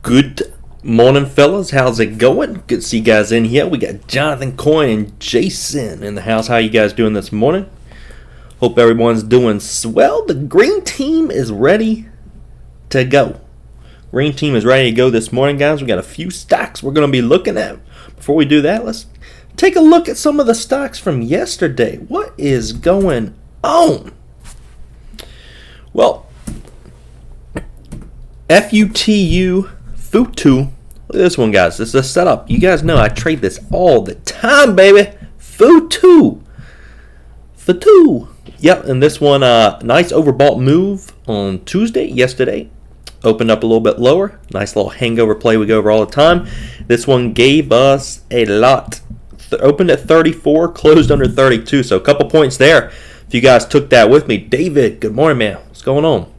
Good morning, fellas. How's it going? Good to see you guys in here. We got Jonathan, Coy, and Jason in the house. How you guys doing this morning? Hope everyone's doing swell. The green team is ready to go. Green team is ready to go this morning, guys. We got a few stocks we're going to be looking at. Before we do that, let's take a look at some of the stocks from yesterday. What is going on? Well, FUTU. Futu. Look at this one, guys. This is a setup. You guys know I trade this all the time, baby. Futu. Yep, and this one, nice overbought move on Tuesday, yesterday. Opened up a little bit lower. Nice little hangover play we go over all the time. This one gave us a lot. Opened at 34, closed under 32. So a couple points there. If you guys took that with me. David, good morning, man. What's going on?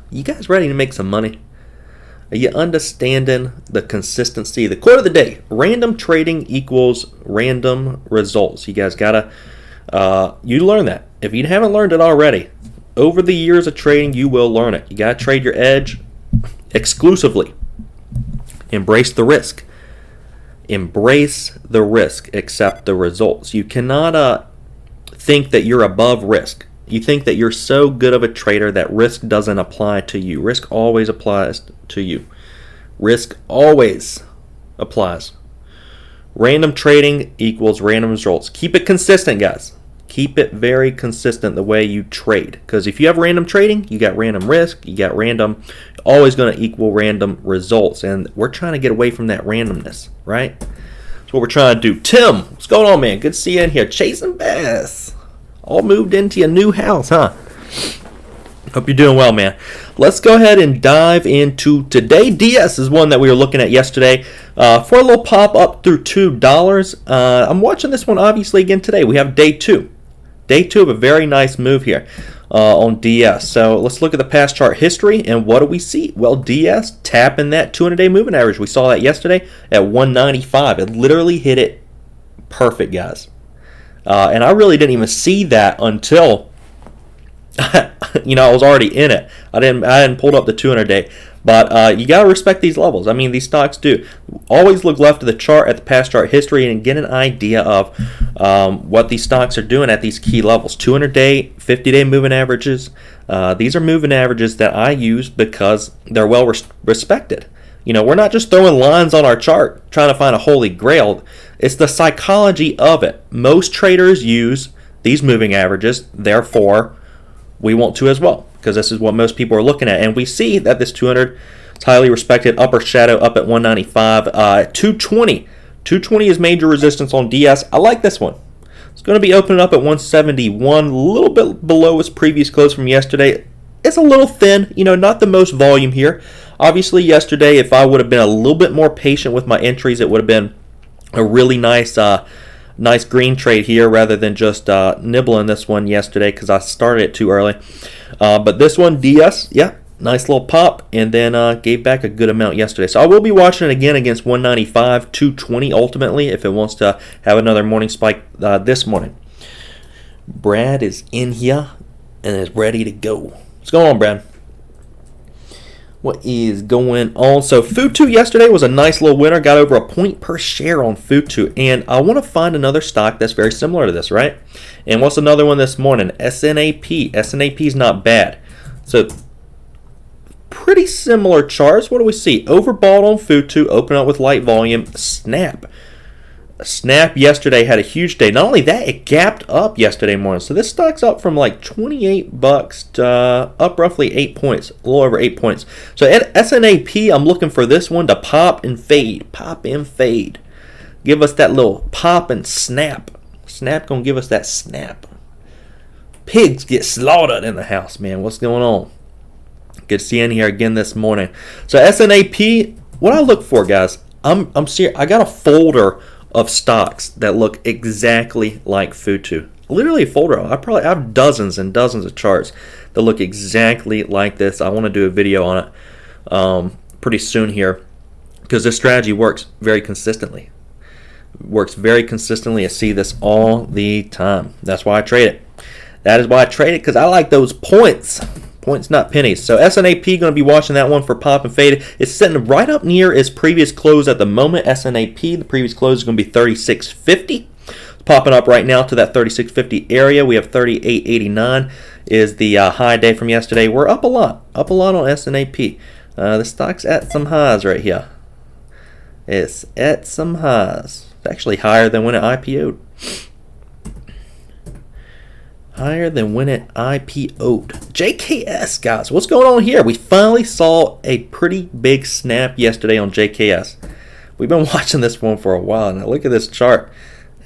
You guys ready to make some money? Are you understanding the consistency? The quote of the day: random trading equals random results. You guys gotta, you learn that. If you haven't learned it already, over the years of trading, you will learn it. You gotta trade your edge exclusively. Embrace the risk. Embrace the risk. Accept the results. You cannot think that you're above risk. You think that you're so good of a trader that risk doesn't apply to you. Risk always applies to you. Risk always applies. Random trading equals random results. Keep it consistent, guys. Keep it very consistent the way you trade. Because if you have random trading, you got random risk, you got random, always going to equal random results. And we're trying to get away from that randomness, right? That's what we're trying to do. Tim, what's going on, man? Good to see you in here. Chasing Bass. All moved into your new house, huh? Hope you're doing well, man. Let's go ahead and dive into today. DS is one that we were looking at yesterday for a little pop up through $2. I'm watching this one obviously again today. We have day two. Day two of a very nice move here on DS. So let's look at the past chart history, and what do we see? Well, DS tapping that 200-day moving average. We saw that yesterday at 195. It literally hit it perfect, guys. And I really didn't even see that until, I was already in it. I hadn't pulled up the 200-day. But you got to respect these levels. I mean, these stocks do. Always look left of the chart at the past chart history and get an idea of what these stocks are doing at these key levels. 200-day, 50-day moving averages. These are moving averages that I use because they're well respected. We're not just throwing lines on our chart trying to find a holy grail. It's the psychology of it. Most traders use these moving averages, therefore we want to as well, because this is what most people are looking at. And we see that this 200 is highly respected. Upper shadow up at 195. 220. 220 is major resistance on DS. I like this one. It's going to be opening up at 171, a little bit below its previous close from yesterday. It's a little thin, not the most volume here. Obviously, yesterday, if I would have been a little bit more patient with my entries, it would have been a really nice green trade here rather than just nibbling this one yesterday because I started it too early. But this one, DS, yeah, nice little pop, and then gave back a good amount yesterday. So I will be watching it again against 195, 220 ultimately if it wants to have another morning spike this morning. Brad is in here and is ready to go. What's going on, Brad? What is going on? So Futu yesterday was a nice little winner. Got over a point per share on Futu. And I want to find another stock that's very similar to this, right? And what's another one this morning? SNAP. SNAP is not bad. So pretty similar charts. What do we see? Overbought on Futu. Open up with light volume. Snap yesterday had a huge day. Not only that, it gapped up yesterday morning. So this stock's up from like $28 to up roughly 8 points, a little over 8 points. So at SNAP, I'm looking for this one to pop and fade. Pop and fade. Give us that little pop and snap. Snap gonna give us that snap. Pigs get slaughtered in the house, man. What's going on? Good to see you in here again this morning. So SNAP, what I look for, guys, I'm serious. I got a folder of stocks that look exactly like Futu. Literally a folder. I have dozens and dozens of charts that look exactly like this. I want to do a video on it pretty soon here because this strategy works very consistently. I see this all the time. That's why I trade it. That is why I trade it, because I like those points points, not pennies. So SNAP going to be watching that one for pop and fade. It's sitting right up near its previous close at the moment. SNAP, the previous close is going to be 36.50. It's popping up right now to that 36.50 area. We have 38.89 is the high day from yesterday. We're up a lot on SNAP. The stock's at some highs right here. It's at some highs. It's actually higher than when it IPO'd. Higher than when it IPO'd. JKS, guys, what's going on here? We finally saw a pretty big snap yesterday on JKS. We've been watching this one for a while. Now look at this chart.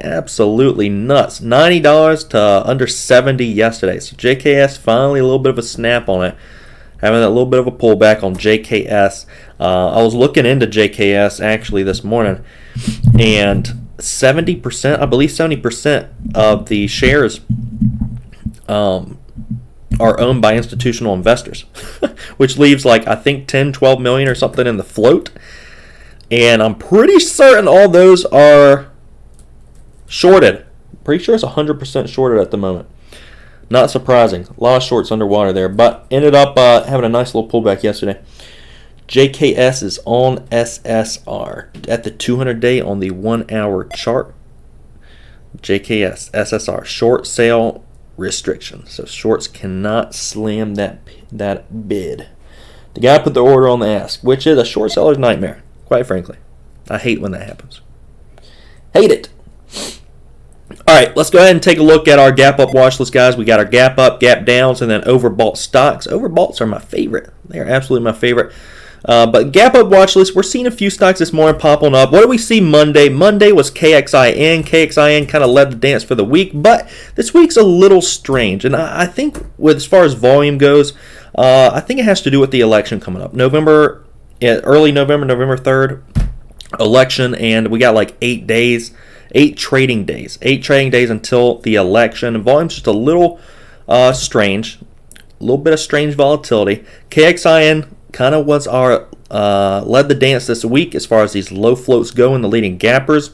Absolutely nuts. $90 to under 70 yesterday. So JKS finally a little bit of a snap on it. Having a little bit of a pullback on JKS. I was looking into JKS actually this morning, and 70%, I believe 70% of the shares are owned by institutional investors, which leaves like I think 10, 12 million or something in the float. And I'm pretty certain all those are shorted. Pretty sure it's 100% shorted at the moment. Not surprising. A lot of shorts underwater there, but ended up having a nice little pullback yesterday. JKS is on SSR at the 200-day on the 1-hour chart. JKS, SSR, short sale restriction. So shorts cannot slam that bid. The guy put the order on the ask, which is a short seller's nightmare, quite frankly. I hate when that happens. Hate it. All right, let's go ahead and take a look at our gap up watch list, guys. We got our gap up, gap downs, and then overbought stocks. Overboughts are my favorite. They are absolutely my favorite. But gap up watch list, we're seeing a few stocks this morning popping up. What do we see Monday? Monday was KXIN. KXIN kind of led the dance for the week, but this week's a little strange. And I think with as far as volume goes, I think it has to do with the election coming up. Early November, November 3rd, election, and we got like 8 days. 8 trading days until the election. And volume's just a little strange. A little bit of strange volatility. KXIN kind of was our led the dance this week as far as these low floats go and the leading gappers.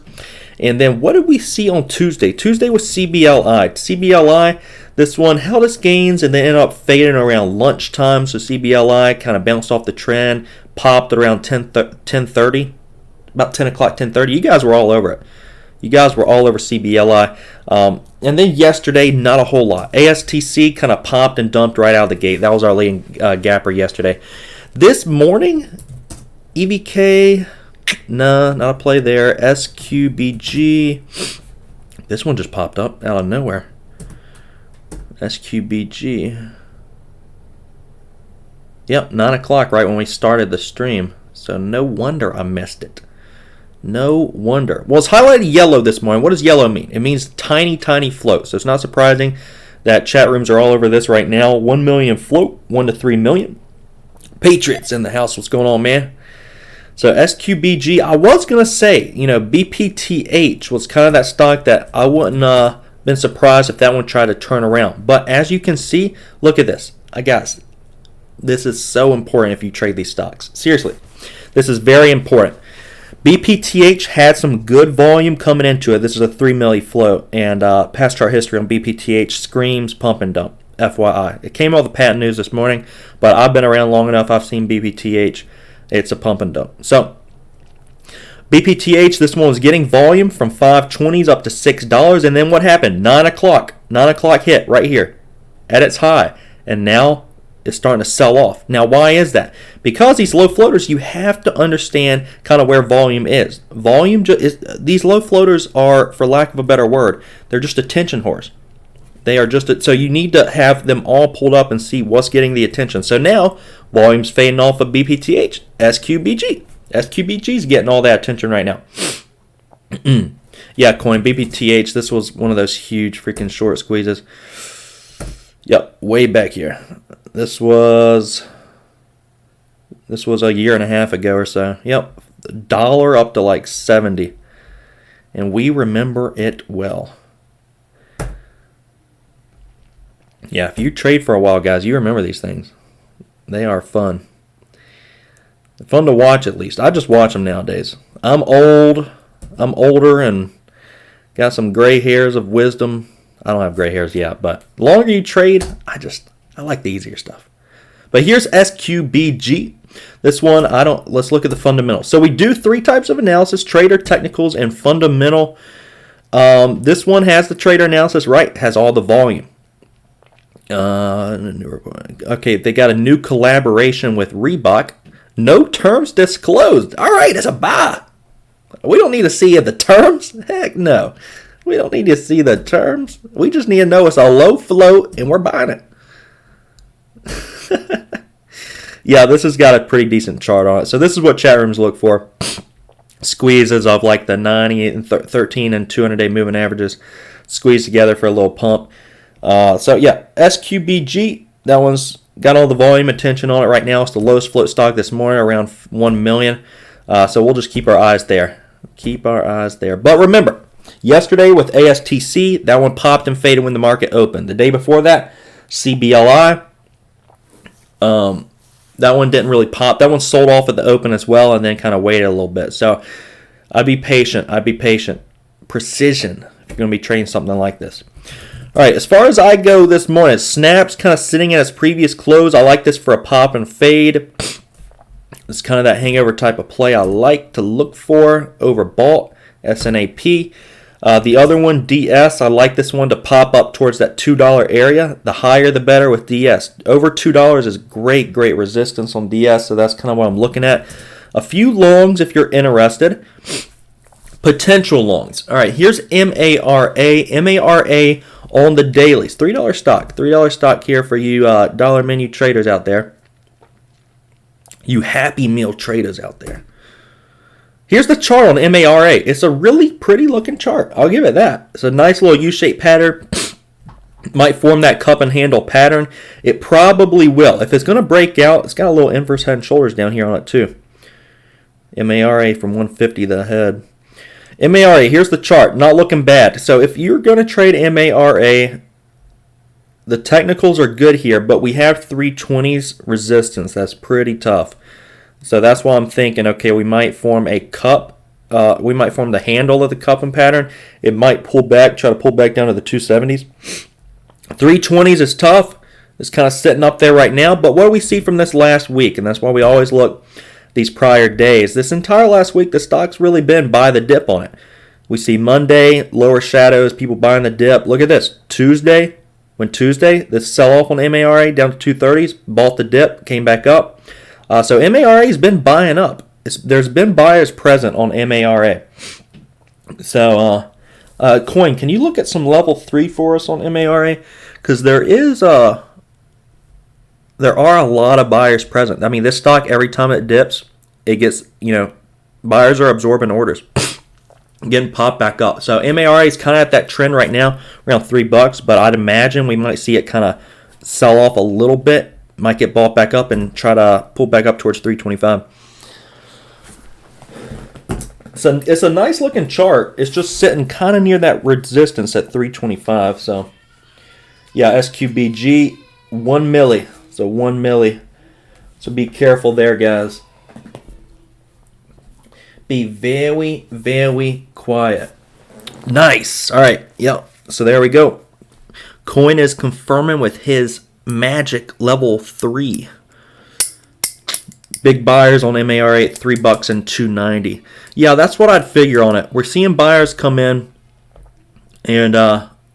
And then what did we see on Tuesday? Tuesday was CBLI. CBLI, this one held its gains and then ended up fading around lunchtime. So CBLI kind of bounced off the trend, popped around 10:30, about 10 o'clock, 10:30. You guys were all over it. You guys were all over CBLI. And then yesterday, not a whole lot. ASTC kind of popped and dumped right out of the gate. That was our leading gapper yesterday. This morning, EVK, no, not a play there. SQBG, this one just popped up out of nowhere. SQBG. Yep, 9 o'clock right when we started the stream. So no wonder I missed it. No wonder. Well, it's highlighted yellow this morning. What does yellow mean? It means tiny, tiny float. So it's not surprising that chat rooms are all over this right now. 1 million float, 1 to 3 million. Patriots in the house. What's going on, man? So SQBG, I was going to say, BPTH was kind of that stock that I wouldn't been surprised if that one tried to turn around. But as you can see, look at this. Guys, this is so important if you trade these stocks. Seriously, this is very important. BPTH had some good volume coming into it. This is a 3 milli float, and past chart history on BPTH screams pump and dump, FYI. It came out of the patent news this morning, but I've been around long enough. I've seen BPTH. It's a pump and dump. So BPTH, this one was getting volume from 5.20s up to $6, and then what happened? 9 o'clock. 9 o'clock hit right here at its high, and now it's starting to sell off. Now, why is that? Because these low floaters, you have to understand kind of where volume is. These low floaters are, for lack of a better word, they're just attention whores. They are so you need to have them all pulled up and see what's getting the attention. So now, volume's fading off of BPTH, SQBG. SQBG's getting all that attention right now. Yeah, coin, BPTH, this was one of those huge freaking short squeezes. Yep, way back here. This was a year and a half ago or so. Yep, $1 up to like 70. And we remember it well. Yeah, if you trade for a while, guys, you remember these things. They are fun. Fun to watch, at least. I just watch them nowadays. I'm old. I'm older and got some gray hairs of wisdom. I don't have gray hairs yet, but the longer you trade, I like the easier stuff. But here's SQBG. This one, let's look at the fundamentals. So we do 3 types of analysis: trader, technicals, and fundamental. This one has the trader analysis, right? Has all the volume. Okay, they got a new collaboration with Reebok. No terms disclosed. All right, it's a buy. We don't need to see the terms. Heck no. We don't need to see the terms. We just need to know it's a low float and we're buying it. Yeah, this has got a pretty decent chart on it. So this is what chat rooms look for. Squeezes of like the 90 and 13 and 200-day moving averages squeezed together for a little pump. So yeah, SQBG, that one's got all the volume attention on it right now. It's the lowest float stock this morning, around 1 million. So we'll just keep our eyes there. Keep our eyes there. But remember, yesterday with ASTC, that one popped and faded when the market opened. The day before that, CBLI, that one didn't really pop. That one sold off at the open as well and then kind of waited a little bit. So I'd be patient. Precision if you're going to be trading something like this. All right, as far as I go this morning, Snap's kind of sitting at its previous close. I like this for a pop and fade. It's kind of that hangover type of play I like to look for. Overbought, SNAP. The other one, DS, I like this one to pop up towards that $2 area. The higher the better with DS. Over $2 is great resistance on DS, so that's kind of what I'm looking at. A few longs if you're interested. Potential longs. All right, here's MARA. MARA on the dailies. $3 stock. $3 stock here for you dollar menu traders out there. You Happy Meal traders out there. Here's the chart on MARA. It's a really pretty looking chart. I'll give it that. It's a nice little U-shaped pattern. Might form that cup and handle pattern. It probably will. If it's going to break out, it's got a little inverse head and shoulders down here on it too. MARA from 150 the head. MARA, here's the chart. Not looking bad. So if you're going to trade MARA, the technicals are good here, but we have 320s resistance. That's pretty tough. So that's why I'm thinking, okay, we might form a cup. We might form the handle of the cup and pattern. It might pull back, try to pull back down to the 270s. 320s is tough. It's kind of sitting up there right now. But what do we see from this last week? And that's why we always look these prior days. This entire last week, the stock's really been buy the dip on it. We see Monday, lower shadows, people buying the dip. Look at this. Tuesday, this sell-off on MARA down to 230s, bought the dip, came back up. So MARA has been buying up. There's been buyers present on MARA. So, Coin, can you look at some level 3 for us on MARA? Because there are a lot of buyers present. I mean, this stock, every time it dips, it gets, buyers are absorbing orders. Getting popped back up. So MARA is kind of at that trend right now, around $3, but I'd imagine we might see it kind of sell off a little bit. Might get bought back up and try to pull back up towards 325. So it's a nice looking chart. It's just sitting kind of near that resistance at 325. So yeah, SQBG 1 milli. So 1 milli. So be careful there, guys. Be very, very quiet. Nice. All right. Yep. So there we go. Coin is confirming with his magic level 3. Big buyers on MARA at $3 and $2.90. Yeah, that's what I'd figure on it. We're seeing buyers come in and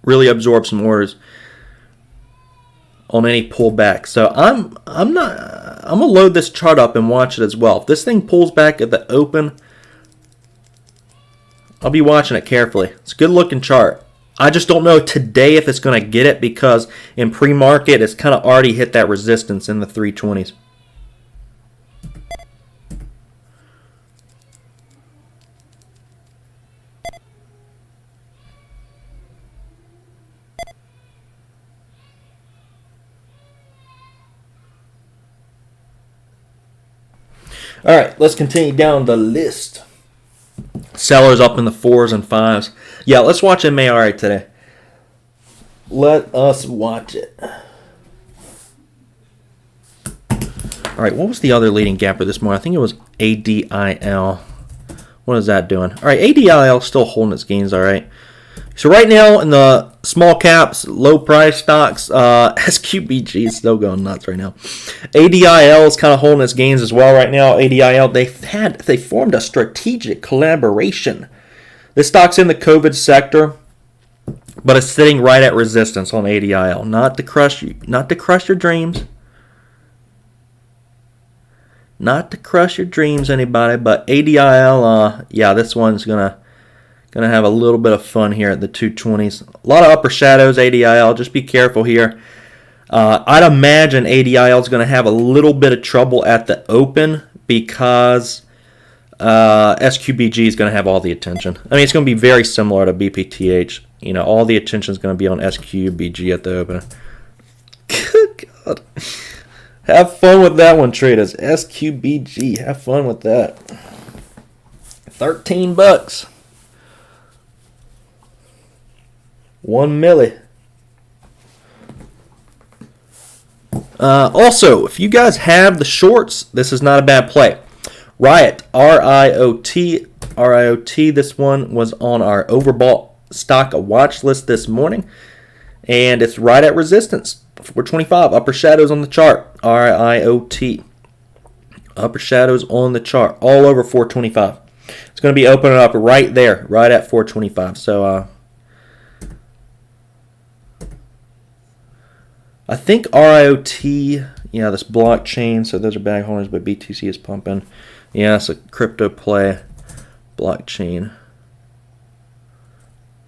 really absorb some orders on any pullback. So I'm gonna load this chart up and watch it as well. If this thing pulls back at the open, I'll be watching it carefully. It's a good looking chart. I just don't know today if it's going to get it because in pre-market it's kind of already hit that resistance in the 320s. All right, let's continue down the list. Sellers up in the 4s and 5s. Yeah, let's watch MARA today. Let us watch it. All right, what was the other leading gapper this morning? I think it was ADIL. What is that doing? All right, ADIL still holding its gains all right. So right now in the small caps, low price stocks, SQBG is still going nuts right now. ADIL is kind of holding its gains as well right now. ADIL, they formed a strategic collaboration. This stock's in the COVID sector, but it's sitting right at resistance on ADIL. Not to crush your dreams. Not to crush your dreams, anybody, but ADIL, yeah, this one's gonna have a little bit of fun here at the 220s. A lot of upper shadows, ADIL. Just be careful here. I'd imagine ADIL is going to have a little bit of trouble at the open because SQBG is going to have all the attention. I mean, it's going to be very similar to BPTH. You know, all the attention is going to be on SQBG at the open. Good God. Have fun with that one, traders. SQBG. Have fun with that. $13. 1 milli. Also, if you guys have the shorts, this is not a bad play. Riot, R-I-O-T. This one was on our overbought stock watch list this morning, and it's right at resistance. 425, upper shadows on the chart. R-I-O-T. Upper shadows on the chart, all over 425. It's going to be opening up right there, right at 425. So, I think RIOT, yeah, this blockchain, so those are bag holders, but BTC is pumping. Yeah, it's a crypto play, blockchain.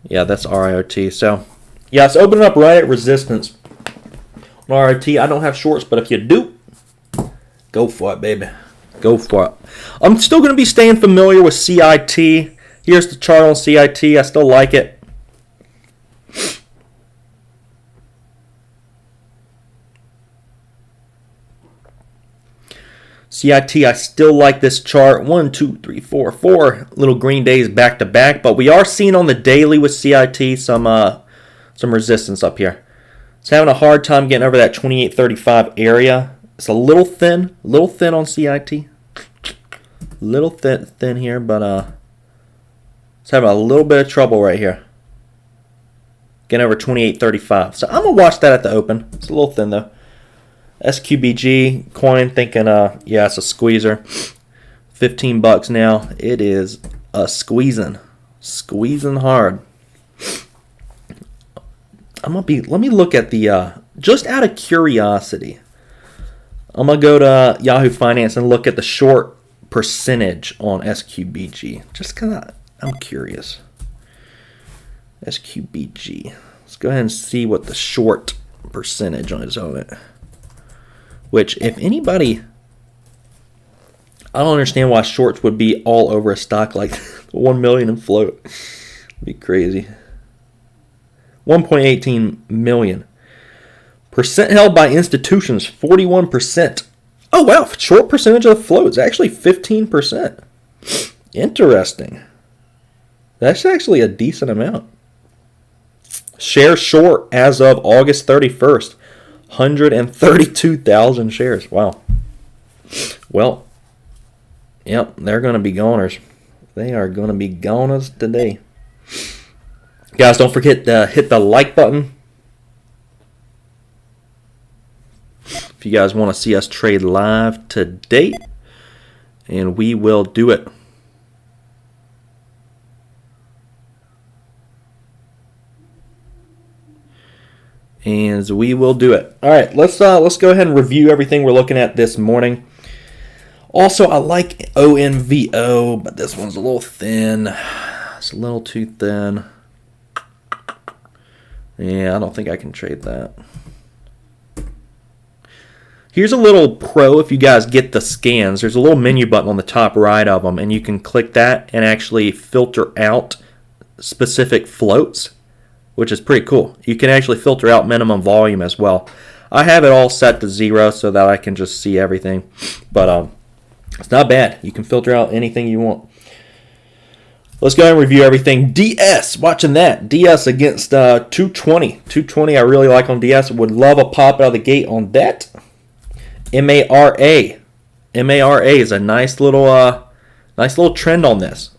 Yeah, that's RIOT. So, yeah, it's opening up right at resistance. On RIOT, I don't have shorts, but if you do, go for it, baby. Go for it. I'm still going to be staying familiar with CIT. Here's the chart on CIT. I still like it. CIT, I still like this chart. 1, 2, 3, 4 little green days back to back. But we are seeing on the daily with CIT some resistance up here. It's having a hard time getting over that 28.35 area. It's a little thin on CIT. Little thin here, but it's having a little bit of trouble right here. Getting over 28.35. So I'm gonna watch that at the open. It's a little thin though. SQBG coin, thinking, yeah, it's a squeezer. $15 now. It is a squeezing hard. Let me look at the, just out of curiosity, I'm gonna go to Yahoo Finance and look at the short percentage on SQBG. Just kinda, I'm curious. SQBG. Let's go ahead and see what the short percentage is on it. Which, if anybody, I don't understand why shorts would be all over a stock like 1 million in float. It'd be crazy. 1.18 million. Percent held by institutions, 41%. Oh, wow. Short percentage of the float is actually 15%. Interesting. That's actually a decent amount. Shares short as of August 31st. 132,000 shares. Wow. Well, yep, they're going to be goners. They are going to be goners today. Guys, don't forget to hit the like button. If you guys want to see us trade live today, and we will do it. And we will do it. All right, let's go ahead and review everything we're looking at this morning. Also, I like ONVO, but this one's a little thin. It's a little too thin. Yeah, I don't think I can trade that. Here's a little pro if you guys get the scans. There's a little menu button on the top right of them, and you can click that and actually filter out specific floats, which is pretty cool. You can actually filter out minimum volume as well. I have it all set to 0 so that I can just see everything. But it's not bad. You can filter out anything you want. Let's go ahead and review everything. DS, watching that. DS against 220. 220 I really like on DS. Would love a pop out of the gate on that. MARA. MARA is a nice little trend on this.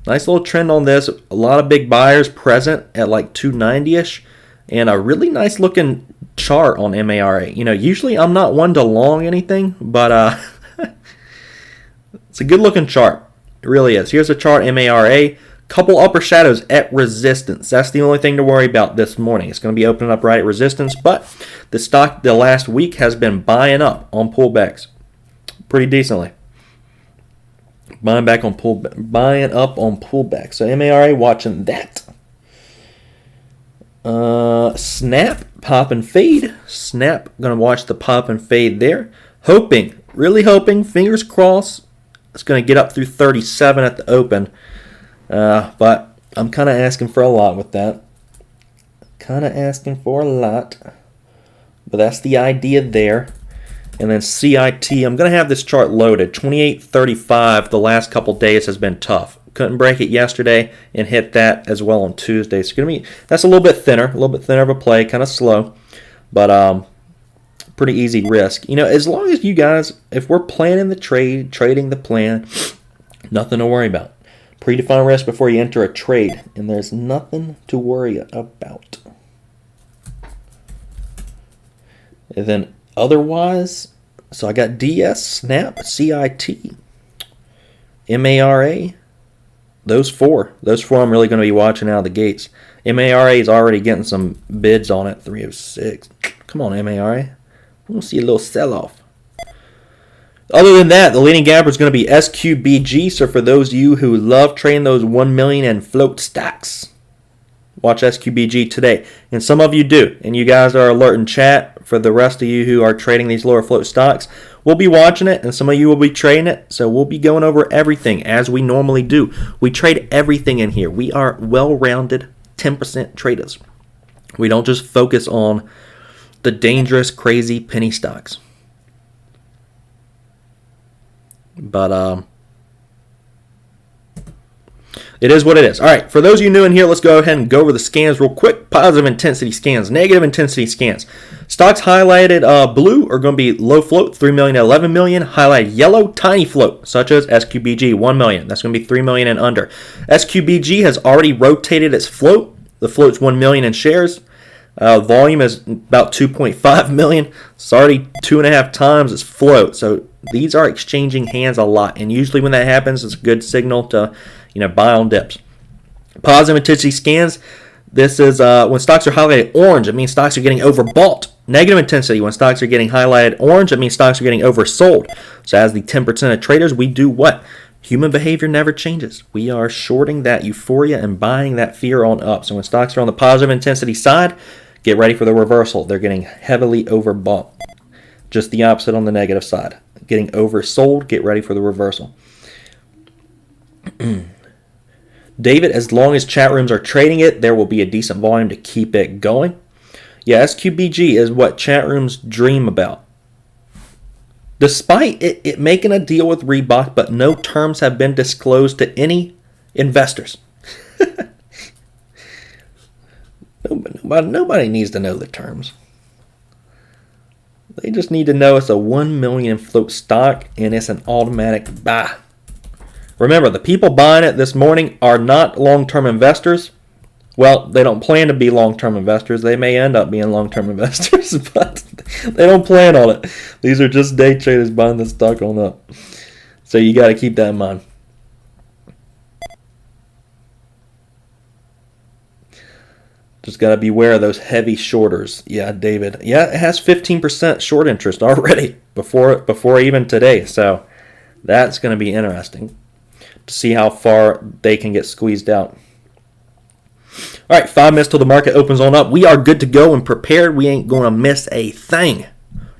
Nice little trend on this. A lot of big buyers present at like 290-ish. And a really nice looking chart on MARA. Usually I'm not one to long anything, but it's a good looking chart. It really is. Here's a chart, MARA. Couple upper shadows at resistance. That's the only thing to worry about this morning. It's going to be opening up right at resistance, but the stock the last week has been buying up on pullbacks pretty decently. Buying up on pullbacks. So MARA watching that. Snap, pop and fade. Snap, going to watch the pop and fade there. Really hoping, fingers crossed, it's going to get up through 37 at the open. But I'm kind of asking for a lot with that. But that's the idea there. And then CIT, I'm going to have this chart loaded. 28.35 the last couple days has been tough. Couldn't break it yesterday and hit that as well on Tuesday. So that's a little bit thinner of a play, kind of slow, but pretty easy risk. As long as you guys, if we're planning the trade, trading the plan, nothing to worry about. Predefine risk before you enter a trade, and there's nothing to worry about. And then otherwise, so I got DS, Snap, CIT, MARA. Those four I'm really going to be watching out of the gates. MARA is already getting some bids on it. 306. Come on, MARA. We'll see a little sell-off. Other than that, the leading gapper is going to be SQBG. So for those of you who love trading those 1 million and float stocks, watch SQBG today. And some of you do. And you guys are alert in chat. For the rest of you who are trading these lower float stocks, we'll be watching it, and some of you will be trading it. So we'll be going over everything as we normally do. We trade everything in here. We are well-rounded 10% traders. We don't just focus on the dangerous, crazy penny stocks. But it is what it is. All right, for those of you new in here, let's go ahead and go over the scans real quick. Positive intensity scans, negative intensity scans. Stocks highlighted blue are going to be low float, 3 million to 11 million. Highlighted yellow, tiny float, such as SQBG, 1 million. That's going to be 3 million and under. SQBG has already rotated its float. The float's 1 million in shares. Volume is about 2.5 million. It's already 2.5 times its float. So these are exchanging hands a lot. And usually when that happens, it's a good signal to buy on dips. Positive intensity scans. This is when stocks are highlighted orange, it means stocks are getting overbought. Negative intensity, when stocks are getting highlighted orange, it means stocks are getting oversold. So as the 10% of traders, we do what? Human behavior never changes. We are shorting that euphoria and buying that fear on up. So when stocks are on the positive intensity side, get ready for the reversal. They're getting heavily overbought. Just the opposite on the negative side. Getting oversold, get ready for the reversal. David, as long as chat rooms are trading it, there will be a decent volume to keep it going. Yeah, SQBG is what chat rooms dream about. Despite it making a deal with Reebok, but no terms have been disclosed to any investors. Nobody needs to know the terms. They just need to know it's a 1 million float stock and it's an automatic buy. Remember, the people buying it this morning are not long-term investors. Well, they don't plan to be long-term investors. They may end up being long-term investors, but they don't plan on it. These are just day traders buying the stock on up. So you got to keep that in mind. Just got to beware of those heavy shorters. Yeah, David. Yeah, it has 15% short interest already before even today. So that's going to be interesting to see how far they can get squeezed out. All right, 5 minutes till the market opens on up. We are good to go and prepared. We ain't going to miss a thing.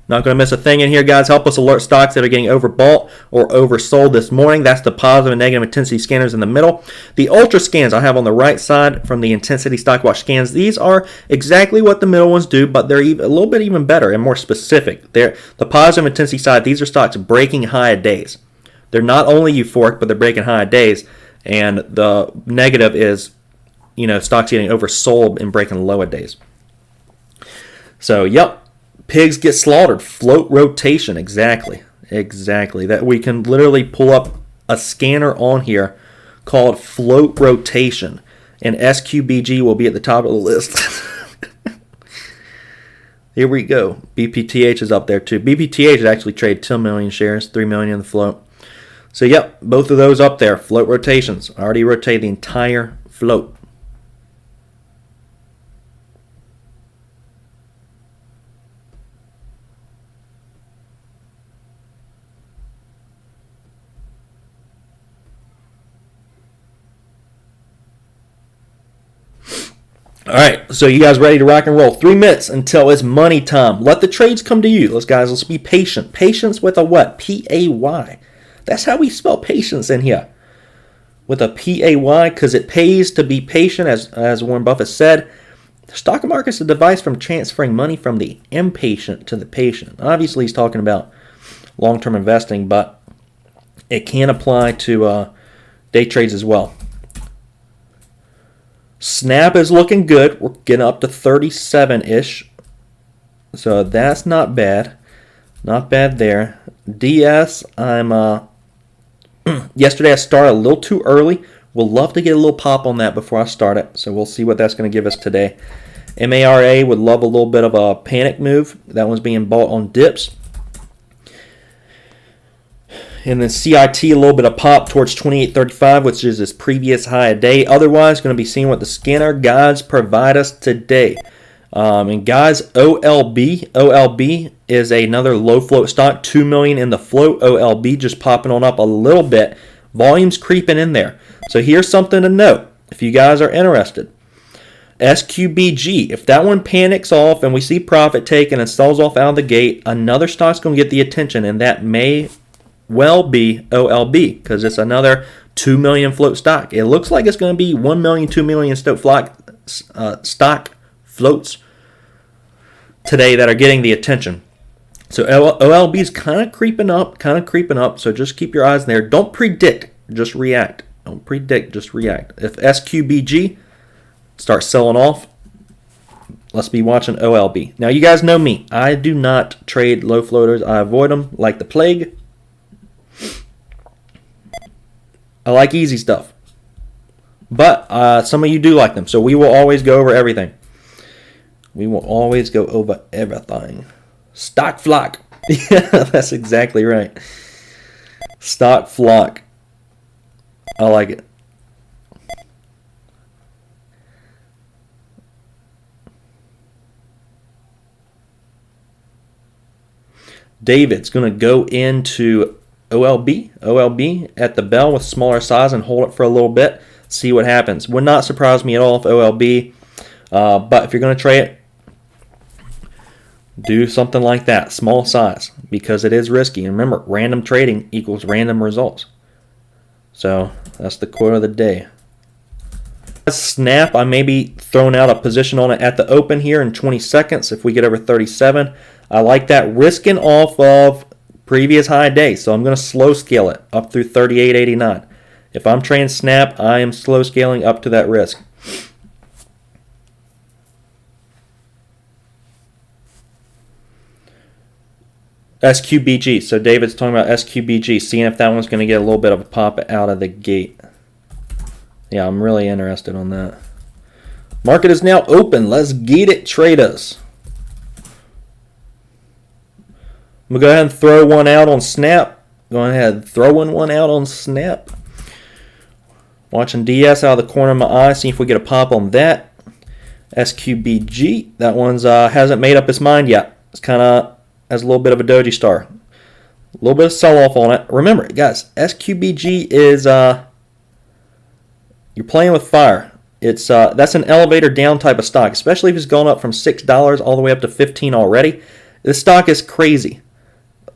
Not going to miss a thing in here, guys. Help us alert stocks that are getting overbought or oversold this morning. That's the positive and negative intensity scanners in the middle. The ultra scans I have on the right side from the intensity stock watch scans. These are exactly what the middle ones do, but they're a little bit even better and more specific. They're the positive intensity side. These are stocks breaking high days. They're not only euphoric, but they're breaking high days. And the negative is, stocks getting oversold and breaking low days. So, yep. Pigs get slaughtered. Float rotation. Exactly. That we can literally pull up a scanner on here called float rotation, and SQBG will be at the top of the list. Here we go. BPTH is up there too. BPTH has actually traded 10 million shares, 3 million in the float. So yep, both of those up there. Float rotations. I already rotated the entire float. All right, so you guys ready to rock and roll? 3 minutes until it's money time. Let the trades come to you. Let's be patient. Patience with a what? P-A-Y. That's how we spell patience in here. With a P-A-Y, because it pays to be patient, as Warren Buffett said. The stock market is a device from transferring money from the impatient to the patient. Obviously, he's talking about long-term investing, but it can apply to day trades as well. Snap is looking good. We're getting up to 37-ish. So that's not bad. Not bad there. DS, yesterday I started a little too early. We'll love to get a little pop on that before I start it. So we'll see what that's going to give us today. MARA would love a little bit of a panic move. That one's being bought on dips. And then CIT, a little bit of pop towards 28.35, which is its previous high a day. Otherwise, going to be seeing what the scanner guides provide us today. And guys, OLB is another low float stock. 2 million in the float. OLB just popping on up a little bit. Volume's creeping in there. So here's something to note if you guys are interested. SQBG, if that one panics off and we see profit taken and sells off out of the gate, another stock's going to get the attention, and that may well be OLB, because it's another 2 million float stock. It looks like it's going to be 1 million, 2 million stock floats today that are getting the attention. So OLB is kind of creeping up, so just keep your eyes there. Don't predict, just react. Don't predict, just react. If SQBG starts selling off, let's be watching OLB. Now, you guys know me. I do not trade low floaters. I avoid them like the plague. I like easy stuff. But some of you do like them, so we will always go over everything. We will always go over everything. Stock flock. Yeah, that's exactly right. Stock flock. I like it. David's going to go into OLB at the bell with smaller size and hold it for a little bit. See what happens. Would not surprise me at all if OLB. But if you're going to trade it, do something like that, small size, because it is risky. And remember, random trading equals random results. So that's the quote of the day. Snap, I may be throwing out a position on it at the open here in 20 seconds if we get over 37. I like that, risking off of previous high day, so I'm going to slow scale it up through 38.89. If I'm trading Snap, I am slow scaling up to that risk. SQBG, so David's talking about SQBG, seeing if that one's going to get a little bit of a pop out of the gate. Yeah, I'm really interested on that. Market is now open. Let's get it, traders. I'm going to go ahead and throw one out on Snap. Going ahead, throwing one out on Snap. Watching DS out of the corner of my eye, see if we get a pop on that. SQBG, that one's hasn't made up its mind yet. It's kind of has a little bit of a doji star. A little bit of sell-off on it. Remember, guys, SQBG is you're playing with fire. It's that's an elevator down type of stock, especially if it's gone up from $6 all the way up to $15 already. This stock is crazy.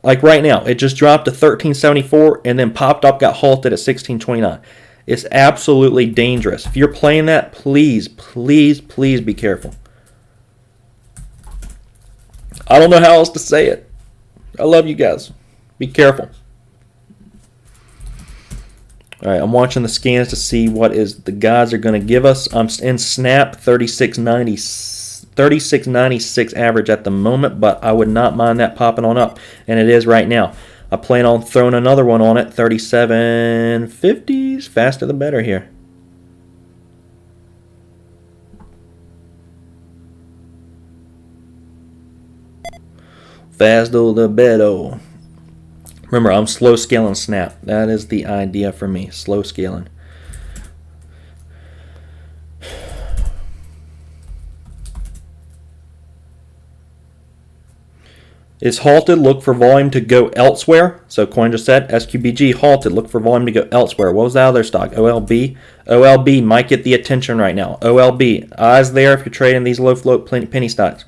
Like right now, it just dropped to $13.74 and then popped up, got halted at $16.29. It's absolutely dangerous. If you're playing that, please, please, please be careful. I don't know how else to say it. I love you guys. Be careful. All right, I'm watching the scans to see what is the guys are going to give us. I'm in Snap 36.96 average at the moment, but I would not mind that popping on up, and it is right now. I plan on throwing another one on it. 37.50s. Faster the better here. Faster the better. Remember, I'm slow scaling snap. That is the idea for me. Slow scaling. Is halted, look for volume to go elsewhere. So coin just said, SQBG halted, look for volume to go elsewhere. What was that other stock? OLB? OLB might get the attention right now. OLB, eyes there if you're trading these low float penny stocks.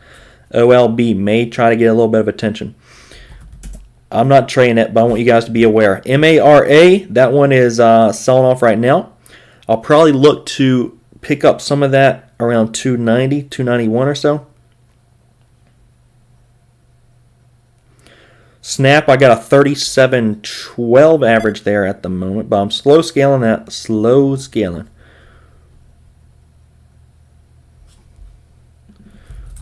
OLB may try to get a little bit of attention. I'm not trading it, but I want you guys to be aware. MARA, that one is selling off right now. I'll probably look to pick up some of that around 290, 291 or so. Snap, I got a 37.12 average there at the moment, but I'm slow scaling that. Slow scaling.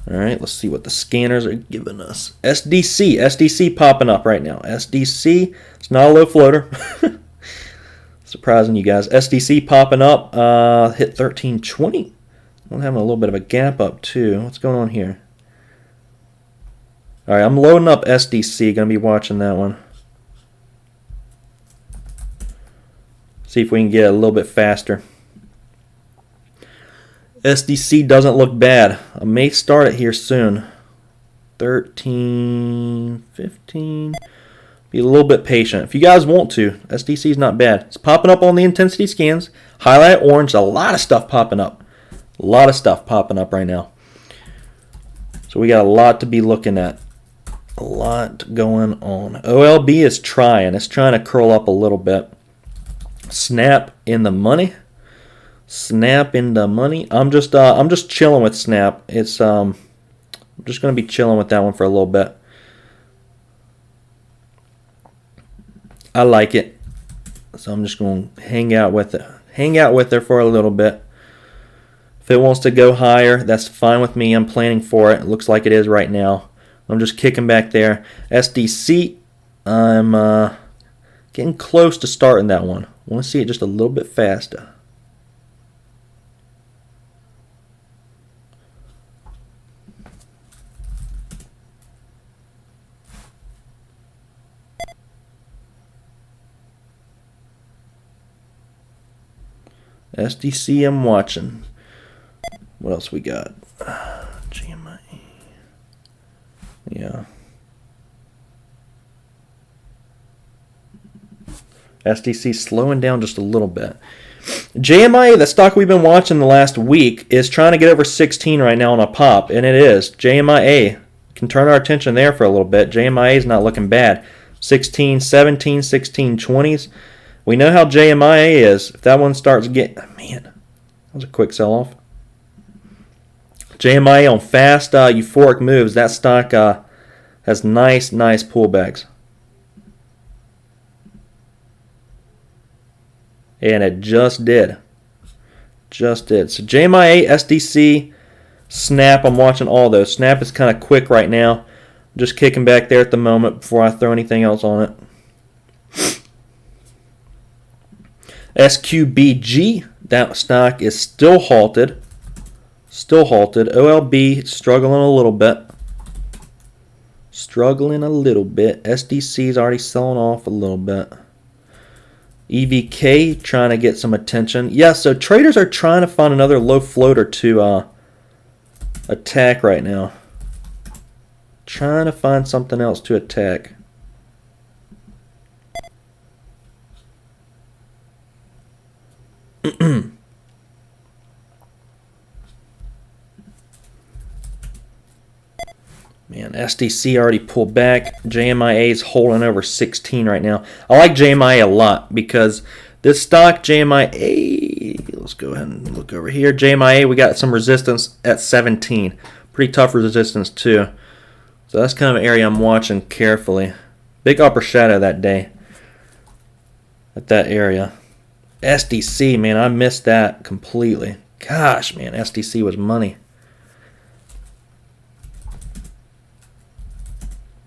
All right, let's see what the scanners are giving us. SDC. SDC popping up right now. SDC, it's not a low floater. Surprising you guys. SDC popping up. Hit 1320. I'm having a little bit of a gap up too. What's going on here? All right, I'm loading up SDC. Going to be watching that one. See if we can get a little bit faster. SDC doesn't look bad. I may start it here soon. 13, 15. Be a little bit patient. If you guys want to, SDC is not bad. It's popping up on the intensity scans. Highlight orange. A lot of stuff popping up. A lot of stuff popping up right now. So we got a lot to be looking at. A lot going on. OLB is trying. It's trying to curl up a little bit. Snap in the money. Snap in the money. I'm just chilling with Snap. It's I'm just gonna be chilling with that one for a little bit. I like it, so I'm just gonna hang out with it. Hang out with it for a little bit. If it wants to go higher, that's fine with me. I'm planning for it. It looks like it is right now. I'm just kicking back there. SDC, I'm getting close to starting that one. I want to see it just a little bit faster. SDC, I'm watching. What else we got? GMI. Yeah. SDC slowing down just a little bit. JMIA, the stock we've been watching the last week, is trying to get over 16 right now on a pop, and it is. JMIA can turn our attention there for a little bit. JMIA is not looking bad. 16, 17, 16, 20s. We know how JMIA is. If that one starts getting... Man, that was a quick sell-off. JMIA on fast euphoric moves. That stock has nice pullbacks. And it just did. Just did. So JMIA, SDC, Snap, I'm watching all those. Snap is kind of quick right now. I'm just kicking back there at the moment before I throw anything else on it. SQBG, that stock is still halted. Still halted. OLB struggling a little bit. Struggling a little bit. SDC is already selling off a little bit. EVK trying to get some attention. Yeah, so traders are trying to find another low floater to attack right now. Trying to find something else to attack. Man, SDC already pulled back. JMIA is holding over 16 right now. I like JMIA a lot because this stock, JMIA, let's go ahead and look over here. JMIA, we got some resistance at 17. Pretty tough resistance too. So that's kind of an area I'm watching carefully. Big upper shadow that day at that area. SDC, man, I missed that completely. Gosh, man, SDC was money.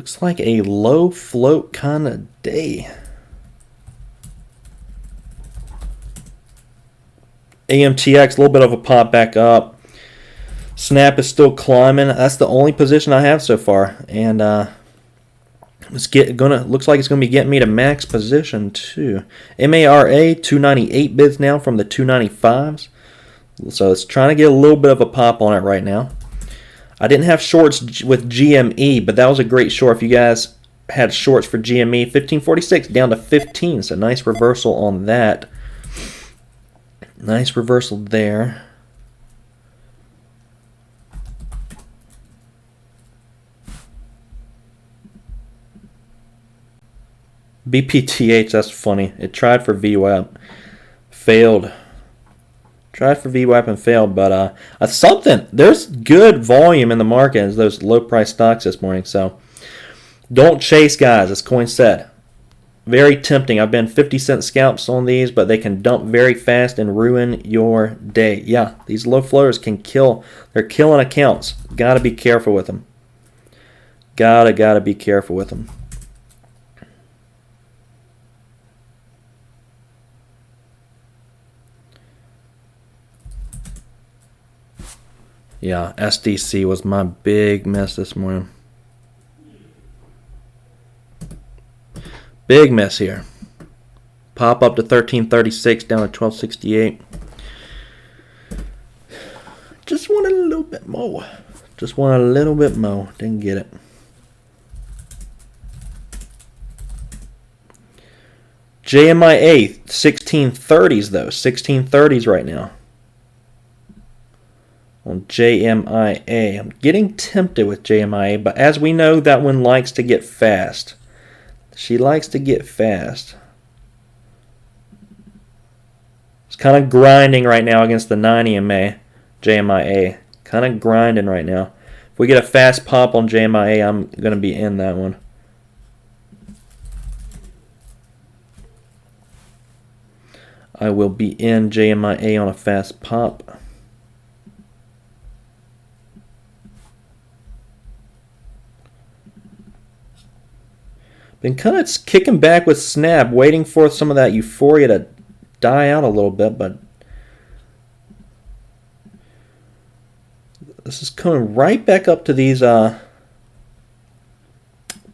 Looks like a low float kind of day. AMTX, a little bit of a pop back up. Snap is still climbing. That's the only position I have so far, and looks like it's gonna be getting me to max position too. MARA 298 bids now from the 295s, so it's trying to get a little bit of a pop on it right now. I didn't have shorts with GME, but that was a great short. If you guys had shorts for GME, 1546 down to 15, so nice reversal on that. Nice reversal there. BPTH, that's funny. It tried for VWAP, failed. Tried for VWAP and failed, but something. There's good volume in the market as those low price stocks this morning. So don't chase, guys, as Coin said. Very tempting. I've been 50-cent scalps on these, but they can dump very fast and ruin your day. Yeah, these low floaters can kill. They're killing accounts. Gotta be careful with them. Gotta be careful with them. Yeah, SDC was my big mess this morning. Big mess here. Pop up to 1336, down to 1268. Just wanted a little bit more. Just wanted a little bit more. Didn't get it. JMIA 1630s though. 1630s right now. On JMIA. I'm getting tempted with JMIA, but as we know, that one likes to get fast. She likes to get fast. It's kind of grinding right now against the 9 EMA, JMIA. Kind of grinding right now. If we get a fast pop on JMIA, I'm going to be in that one. I will be in JMIA on a fast pop. Been kind of kicking back with Snap, waiting for some of that euphoria to die out a little bit, but this is coming right back up to these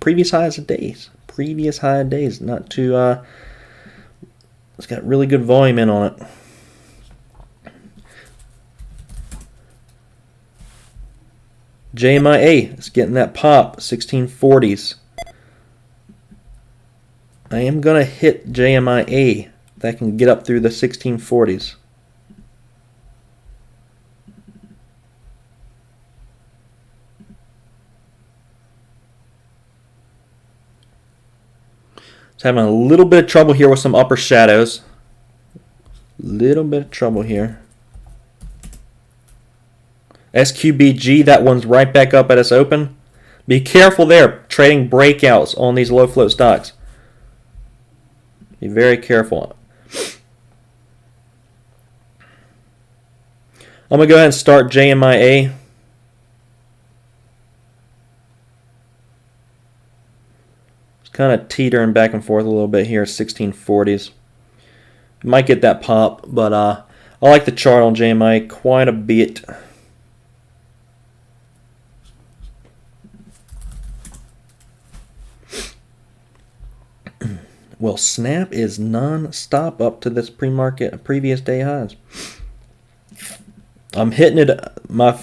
previous highs of days. Previous high of days. Not too, it's got really good volume in on it. JMIA is getting that pop, 1640s. I am going to hit JMIA if I can get up through the 1640s. Just having a little bit of trouble here with some upper shadows. Little bit of trouble here. SQBG, that one's right back up at its open. Be careful there, trading breakouts on these low float stocks. Be very careful. I'm going to go ahead and start JMIA. It's kind of teetering back and forth a little bit here, 1640s. Might get that pop, but I like the chart on JMIA quite a bit. Well, Snap is non-stop up to this previous day highs. I'm hitting it. My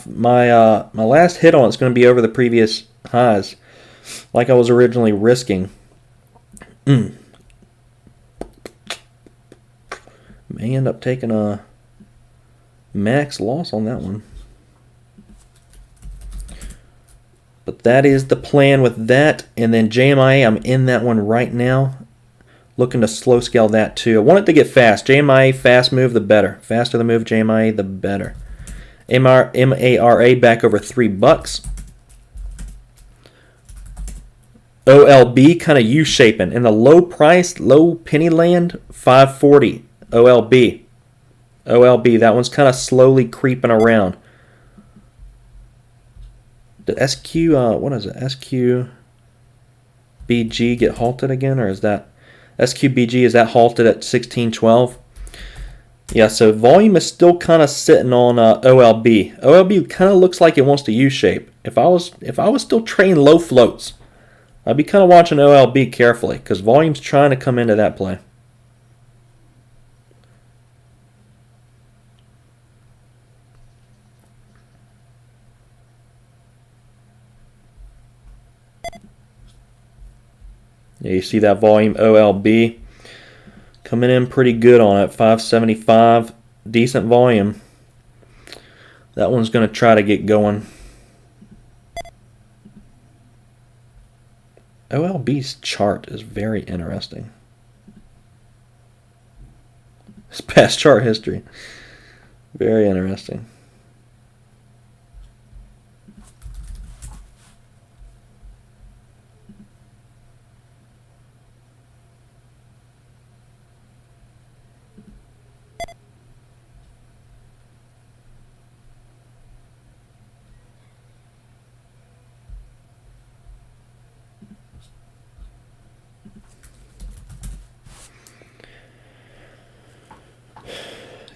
last hit on it's going to be over the previous highs, like I was originally risking. May end up taking a max loss on that one. But that is the plan with that. And then JMIA, I'm in that one right now. Looking to slow scale that too. I want it to get fast. JMIA, fast move, the better. Faster the move, JMIA, the better. MARA back over $3. OLB kind of U-shaping. In the low price, low penny land, 540. OLB. OLB, that one's kind of slowly creeping around. The SQ, what is it? SQ. BG get halted again, or is that SQBG, is that halted at 1612? Yeah, so volume is still kind of sitting on OLB. OLB kind of looks like it wants to U-shape. If I was still trading low floats, I'd be kind of watching OLB carefully because volume's trying to come into that play. Yeah, you see that volume OLB coming in pretty good on it, 575, decent volume. That one's going to try to get going. OLB's chart is very interesting. It's past chart history. Very interesting.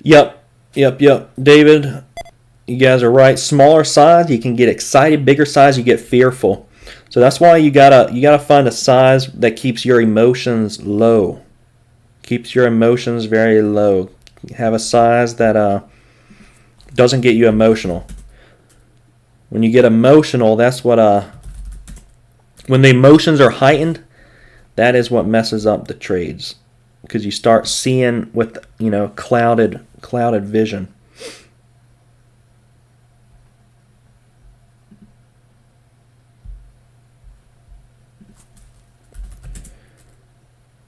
Yep. David, you guys are right. Smaller size, you can get excited. Bigger size, you get fearful. So that's why you gotta find a size that keeps your emotions low. Keeps your emotions very low. Have a size that doesn't get you emotional. When you get emotional, that's what when the emotions are heightened, that is what messes up the trades. Because you start seeing with clouded vision.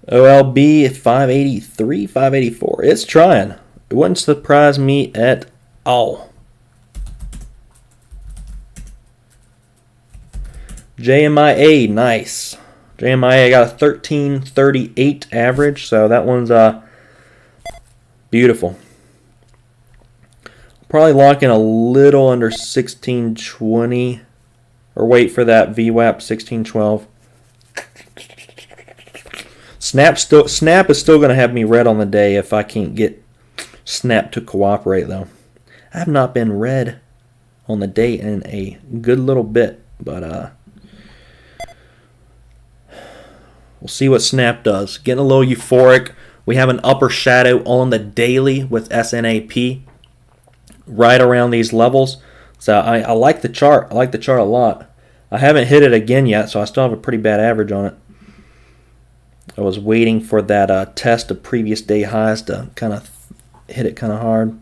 OLB at 583, 584. It's trying. It wouldn't surprise me at all. JMIA, nice. JMIA got a 1338 average, so that one's beautiful. Probably lock in a little under 1620, or wait for that VWAP 1612. Snap is still going to have me red on the day if I can't get Snap to cooperate, though. I have not been red on the day in a good little bit, but we'll see what Snap does. Getting a little euphoric. We have an upper shadow on the daily with SNAP right around these levels. So I like the chart. I like the chart a lot. I haven't hit it again yet, so I still have a pretty bad average on it. I was waiting for that test of previous day highs to kind of hit it kind of hard.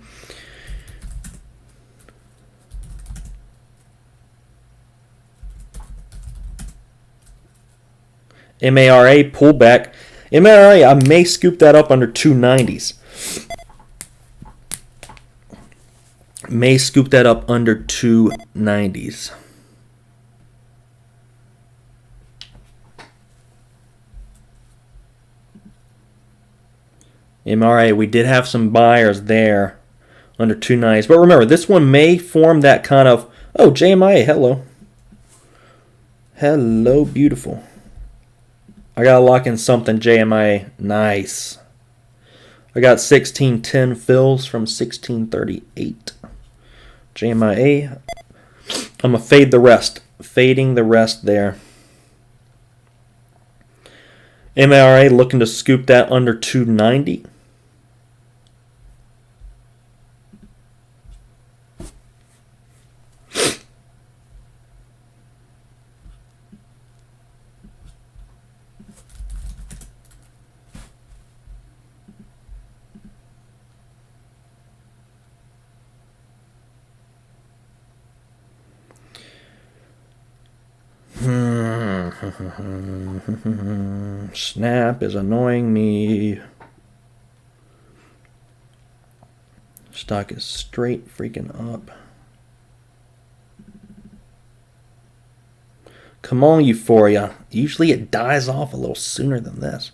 MARA pullback. MARA, I may scoop that up under 290s. May scoop that up under 290s. MRA, we did have some buyers there under 290s. But remember, this one may form that kind of, oh, JMIA, hello. Hello, beautiful. I got to lock in something, JMIA. Nice. I got 1610 fills from 1638. JMIA. I'm going to fade the rest. Fading the rest there. MARA looking to scoop that under 290. Snap is annoying me. Stock is straight freaking up. Come on, Euphoria. Usually it dies off a little sooner than this.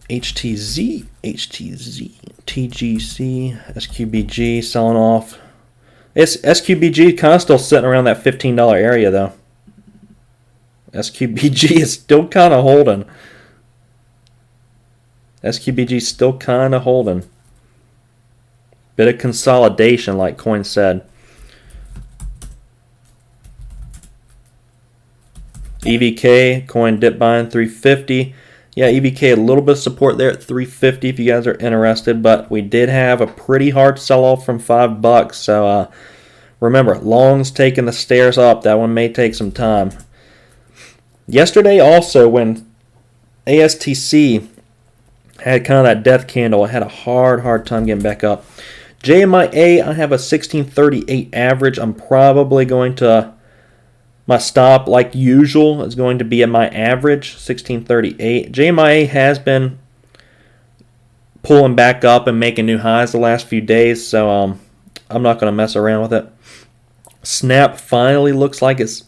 HTZ, TGC, SQBG selling off. SQBG kind of still sitting around that $15 area though. SQBG is still kind of holding. SQBG still kind of holding. Bit of consolidation, like Coin said. EVK, Coin dip buying 350. Yeah, EVK a little bit of support there at 350 if you guys are interested, but we did have a pretty hard sell-off from $5. So remember, long's taking the stairs up. That one may take some time. Yesterday also, when ASTC had kind of that death candle, I had a hard time getting back up. JMIA, I have a 1638 average. I'm probably going to, my stop, like usual, is going to be at my average, 1638. JMIA has been pulling back up and making new highs the last few days, so I'm not going to mess around with it. Snap finally looks like it's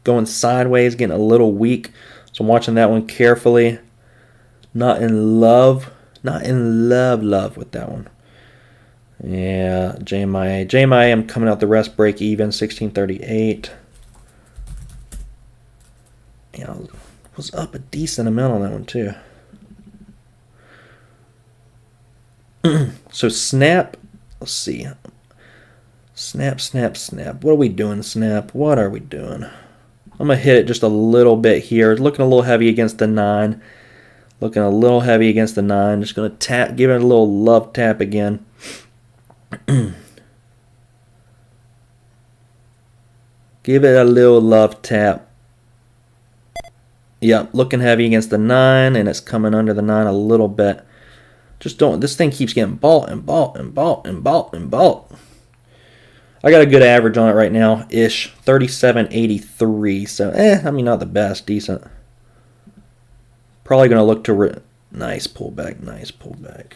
going sideways, getting a little weak, so I'm watching that one carefully. Not in love with that one. Yeah, JMIA. JMIA, I'm coming out the rest break even, 1638. Yeah, I was up a decent amount on that one too. So Snap, let's see. Snap. What are we doing, Snap? What are we doing? I'm going to hit it just a little bit here. It's looking a little heavy against the 9. Looking a little heavy against the 9. Just going to tap, give it a little love tap again. Give it a little love tap. Yep, looking heavy against the 9, and it's coming under the 9 a little bit. Just don't, this thing keeps getting bought. I got a good average on it right now, ish, 37.83. So, I mean, not the best, decent. Probably going to look to, nice pullback.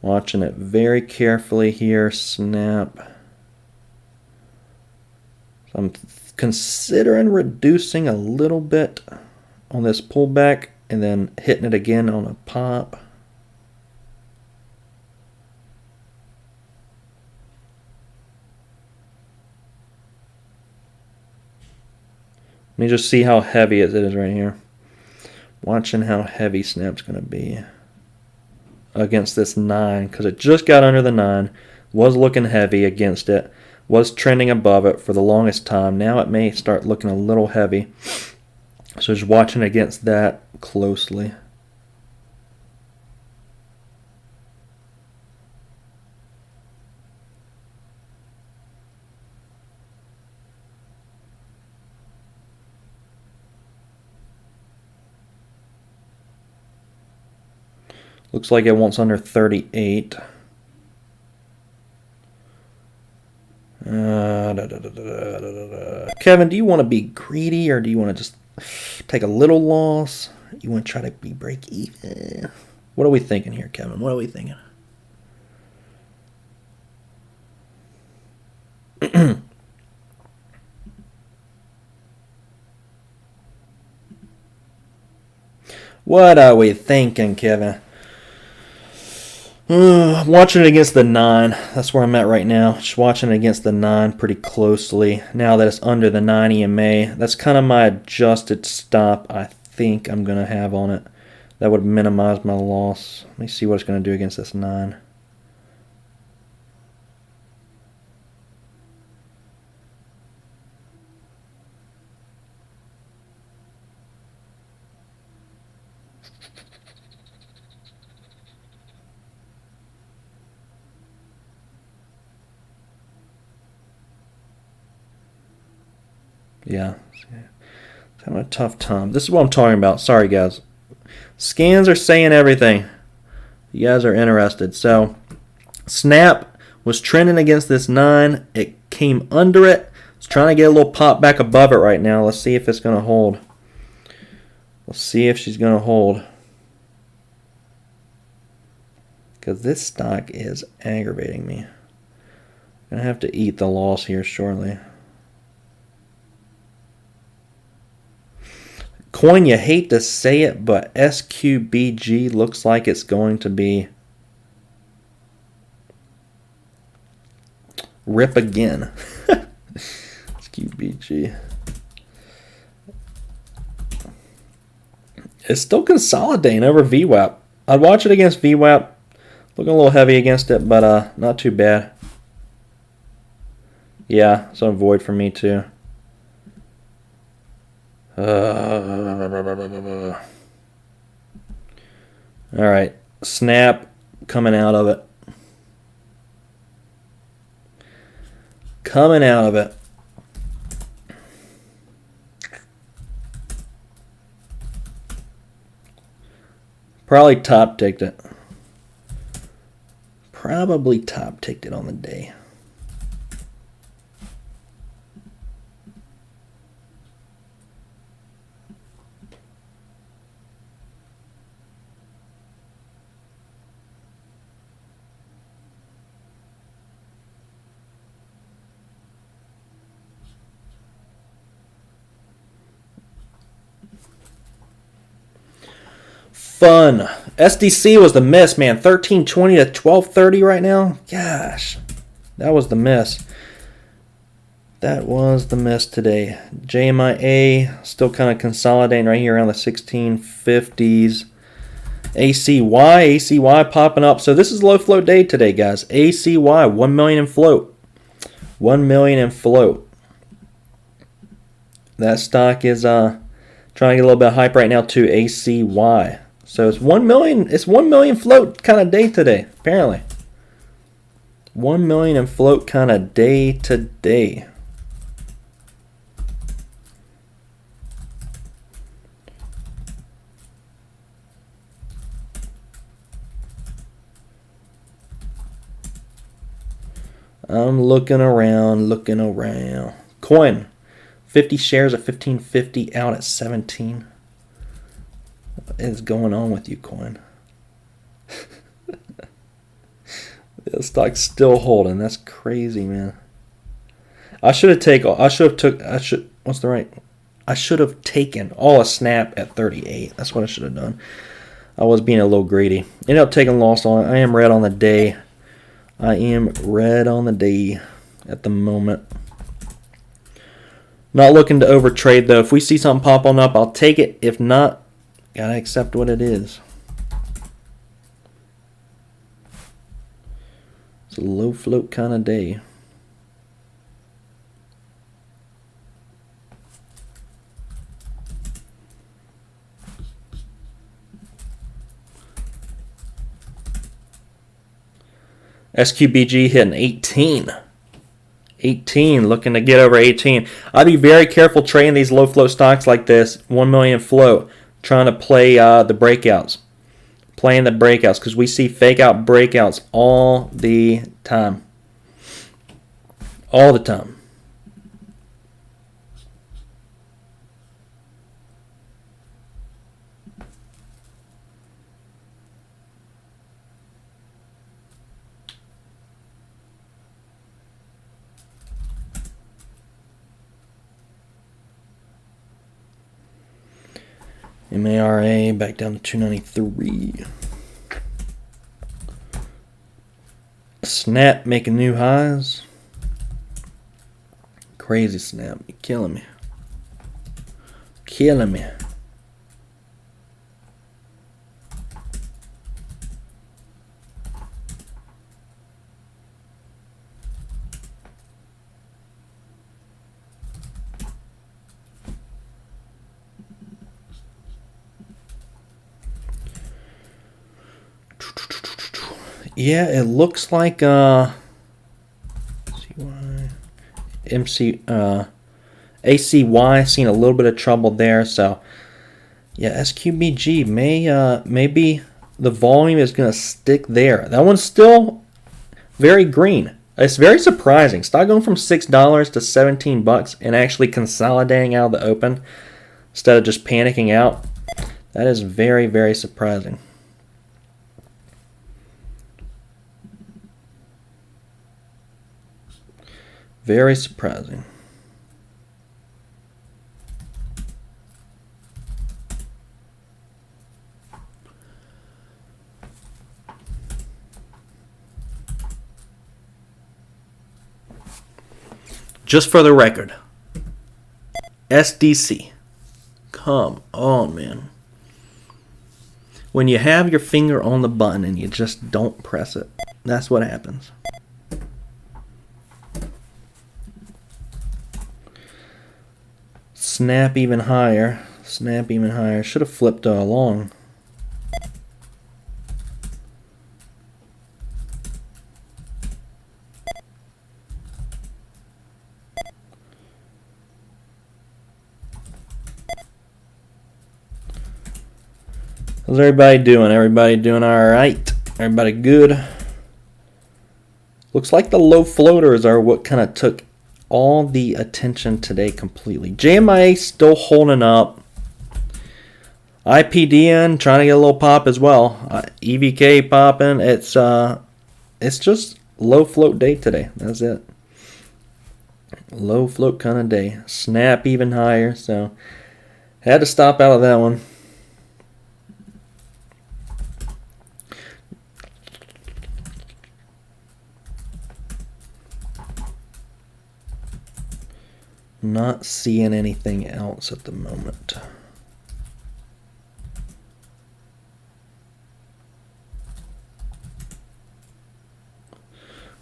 Watching it very carefully here, Snap. So I'm considering reducing a little bit on this pullback and then hitting it again on a pop. Let me just see how heavy it is right here. Watching how heavy Snap's going to be against this 9, because it just got under the 9, was looking heavy against it, was trending above it for the longest time. Now it may start looking a little heavy, so just watching against that closely. Looks like it wants under 38. Kevin, do you want to be greedy or do you want to just take a little loss? You want to try to be break even? What are we thinking here, Kevin? What are we thinking? What are we thinking, Kevin? I'm watching it against the 9. That's where I'm at right now. Just watching it against the 9 pretty closely. Now that it's under the 9 EMA, that's kind of my adjusted stop I think I'm going to have on it. That would minimize my loss. Let me see what it's going to do against this 9. Yeah, it's having a tough time. This is what I'm talking about. Sorry, guys. Scans are saying everything. You guys are interested. So, Snap was trending against this 9. It came under it. It's trying to get a little pop back above it right now. Let's see if it's going to hold. Let's see if she's going to hold. Because this stock is aggravating me. I'm going to have to eat the loss here shortly. Coin, you hate to say it, but SQBG looks like it's going to be rip again. SQBG. It's still consolidating over VWAP. I'd watch it against VWAP. Looking a little heavy against it, but not too bad. Yeah, it's a void for me too. Alright, snap coming out of it. Coming out of it. Probably top ticked it. Probably top ticked it on the day. Fun. SDC was the miss, man. 1320 to 1230 right now. Gosh, that was the miss. That was the miss today. JMIA still kind of consolidating right here around the 1650s. ACY popping up. So this is low float day today, guys. ACY, 1 million in float. 1 million in float. That stock is trying to get a little bit of hype right now too. ACY. So it's 1 million. It's 1 million float kind of day today, apparently. 1 million in float kind of day today. I'm looking around. Coin, 50 shares of 1550 out at 17. What is going on with you, Coin? The stock's still holding. That's crazy, man. I should have taken all a snap at 38. That's what I should have done. I was being a little greedy. Ended up taking loss on it. I am red on the day. I am red on the day at the moment. Not looking to overtrade though. If we see something pop on up, I'll take it. If not, gotta accept what it is. It's a low float kind of day. SQBG hitting 18. 18, looking to get over 18. I'd be very careful trading these low float stocks like this. 1 million float. Trying to play the breakouts. Playing the breakouts because we see fake out breakouts all the time. All the time. MARA back down to 293. Snap making new highs. Crazy Snap. You're killing me. Killing me. Yeah, it looks like ACY seen a little bit of trouble there. So yeah, SQBG maybe the volume is gonna stick there. That one's still very green. It's very surprising. Stock going from $6 to $17 and actually consolidating out of the open instead of just panicking out. That is very, very surprising. Very surprising. Just for the record, SDC. Come on, man. When you have your finger on the button and you just don't press it, that's what happens. Snap even higher. Snap even higher. Should have flipped along. How's everybody doing? Everybody doing all right? Everybody good? Looks like the low floaters are what kind of took all the attention today completely. JMIA still holding up. IPDN trying to get a little pop as well. EVK popping. It's just low float day today. That's it. Low float kind of day. Snap even higher. So had to stop out of that one. Not seeing anything else at the moment.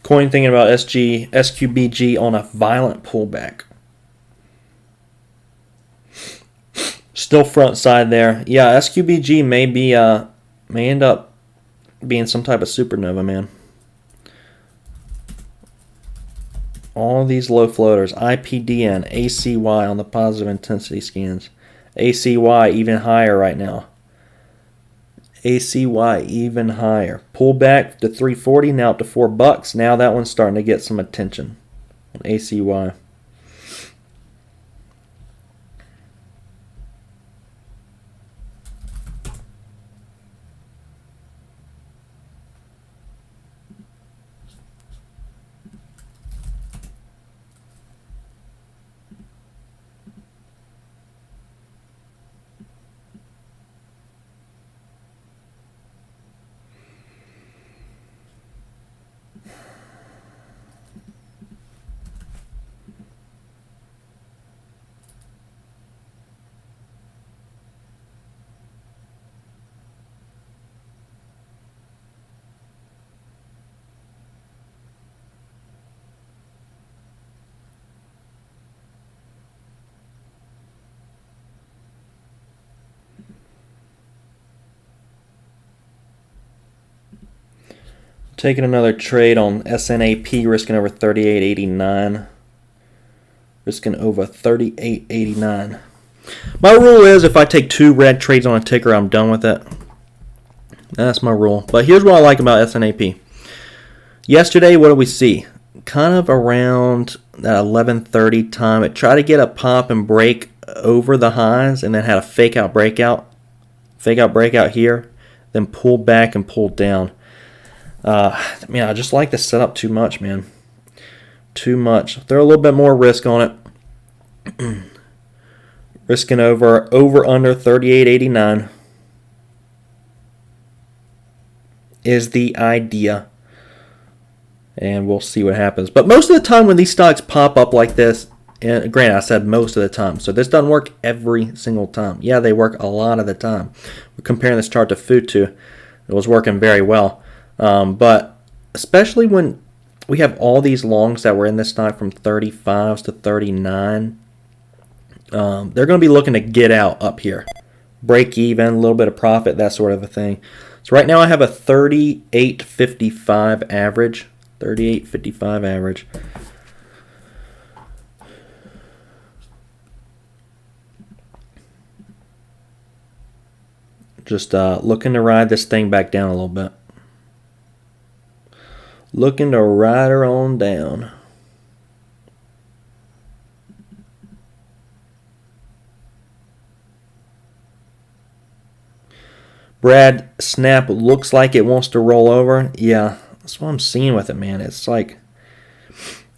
Coin thinking about SQBG on a violent pullback. Still front side there. Yeah, SQBG may end up being some type of supernova, man. All these low floaters, IPDN, ACY on the positive intensity scans. ACY even higher right now. ACY even higher. Pull back to 340, now up to $4. Now that one's starting to get some attention on ACY. Taking another trade on SNAP, risking over 38.89. Risking over 38.89. My rule is if I take 2 red trades on a ticker, I'm done with it. That's my rule. But here's what I like about SNAP. Yesterday, what did we see? Kind of around that 11:30 time, it tried to get a pop and break over the highs and then had a fake out breakout here, then pulled back and pulled down. I just like the setup too much, man. Too much. Throw a little bit more risk on it. Risking over under 38.89 is the idea. And we'll see what happens. But most of the time when these stocks pop up like this, and granted, I said most of the time, so this doesn't work every single time. Yeah, they work a lot of the time. We're comparing this chart to Futu. It was working very well. But especially when we have all these longs that were in this stock from 35s to 39, they're going to be looking to get out up here. Break even, a little bit of profit, that sort of a thing. So right now I have a 38.55 average. 38.55 average. Just looking to ride this thing back down a little bit. Looking to ride her on down. Brad, Snap looks like it wants to roll over. Yeah, that's what I'm seeing with it, man. It's like,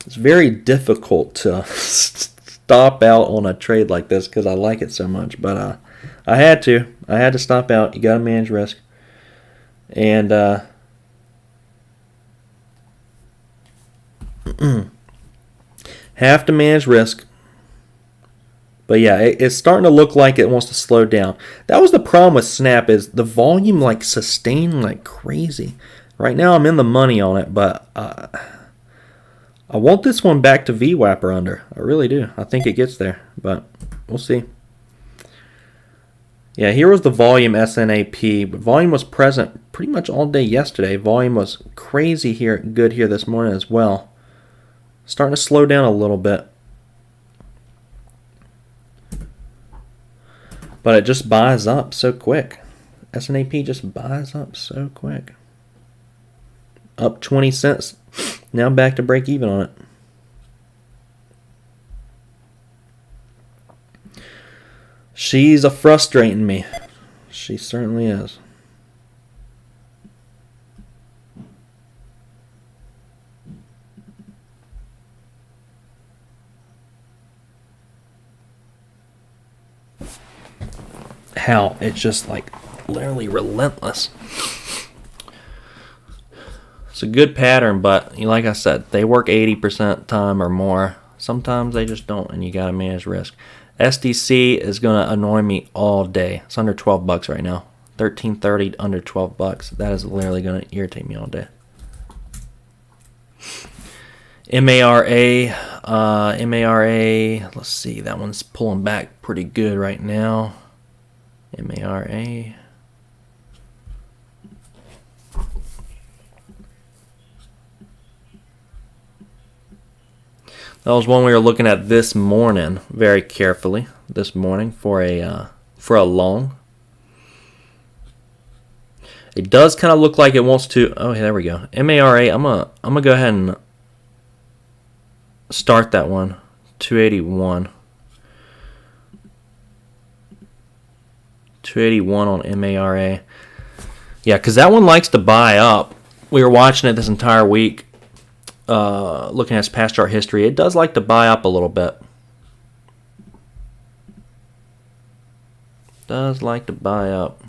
it's very difficult to stop out on a trade like this because I like it so much. But I had to stop out. You got to manage risk. And Have to manage risk. But yeah, it's starting to look like it wants to slow down. That was the problem with Snap, is the volume like sustained like crazy. Right now I'm in the money on it, but I want this one back to VWAP or under. I really do. I think it gets there, but we'll see. Yeah, here was the volume SNAP. But volume was present pretty much all day yesterday. Volume was crazy here, good here this morning as well. Starting to slow down a little bit. But it just buys up so quick. SNAP just buys up so quick. Up 20 cents. Now back to break even on it. She's a frustrating me. She certainly is. How it's just like literally relentless. It's a good pattern, but like I said, they work 80% time or more. Sometimes they just don't, and you gotta manage risk. SDC is gonna annoy me all day. It's under $12 right now. 13.30 under $12. That is literally gonna irritate me all day. MARA, let's see, that one's pulling back pretty good right now. MARA. That was one we were looking at this morning very carefully. This morning for a long. It does kind of look like it wants to. Oh, there we go. MARA. I'm gonna go ahead and start that one. 281. 281 on MARA. Yeah, because that one likes to buy up. We were watching it this entire week. Looking at its past chart history, it does like to buy up a little bit. Does like to buy up.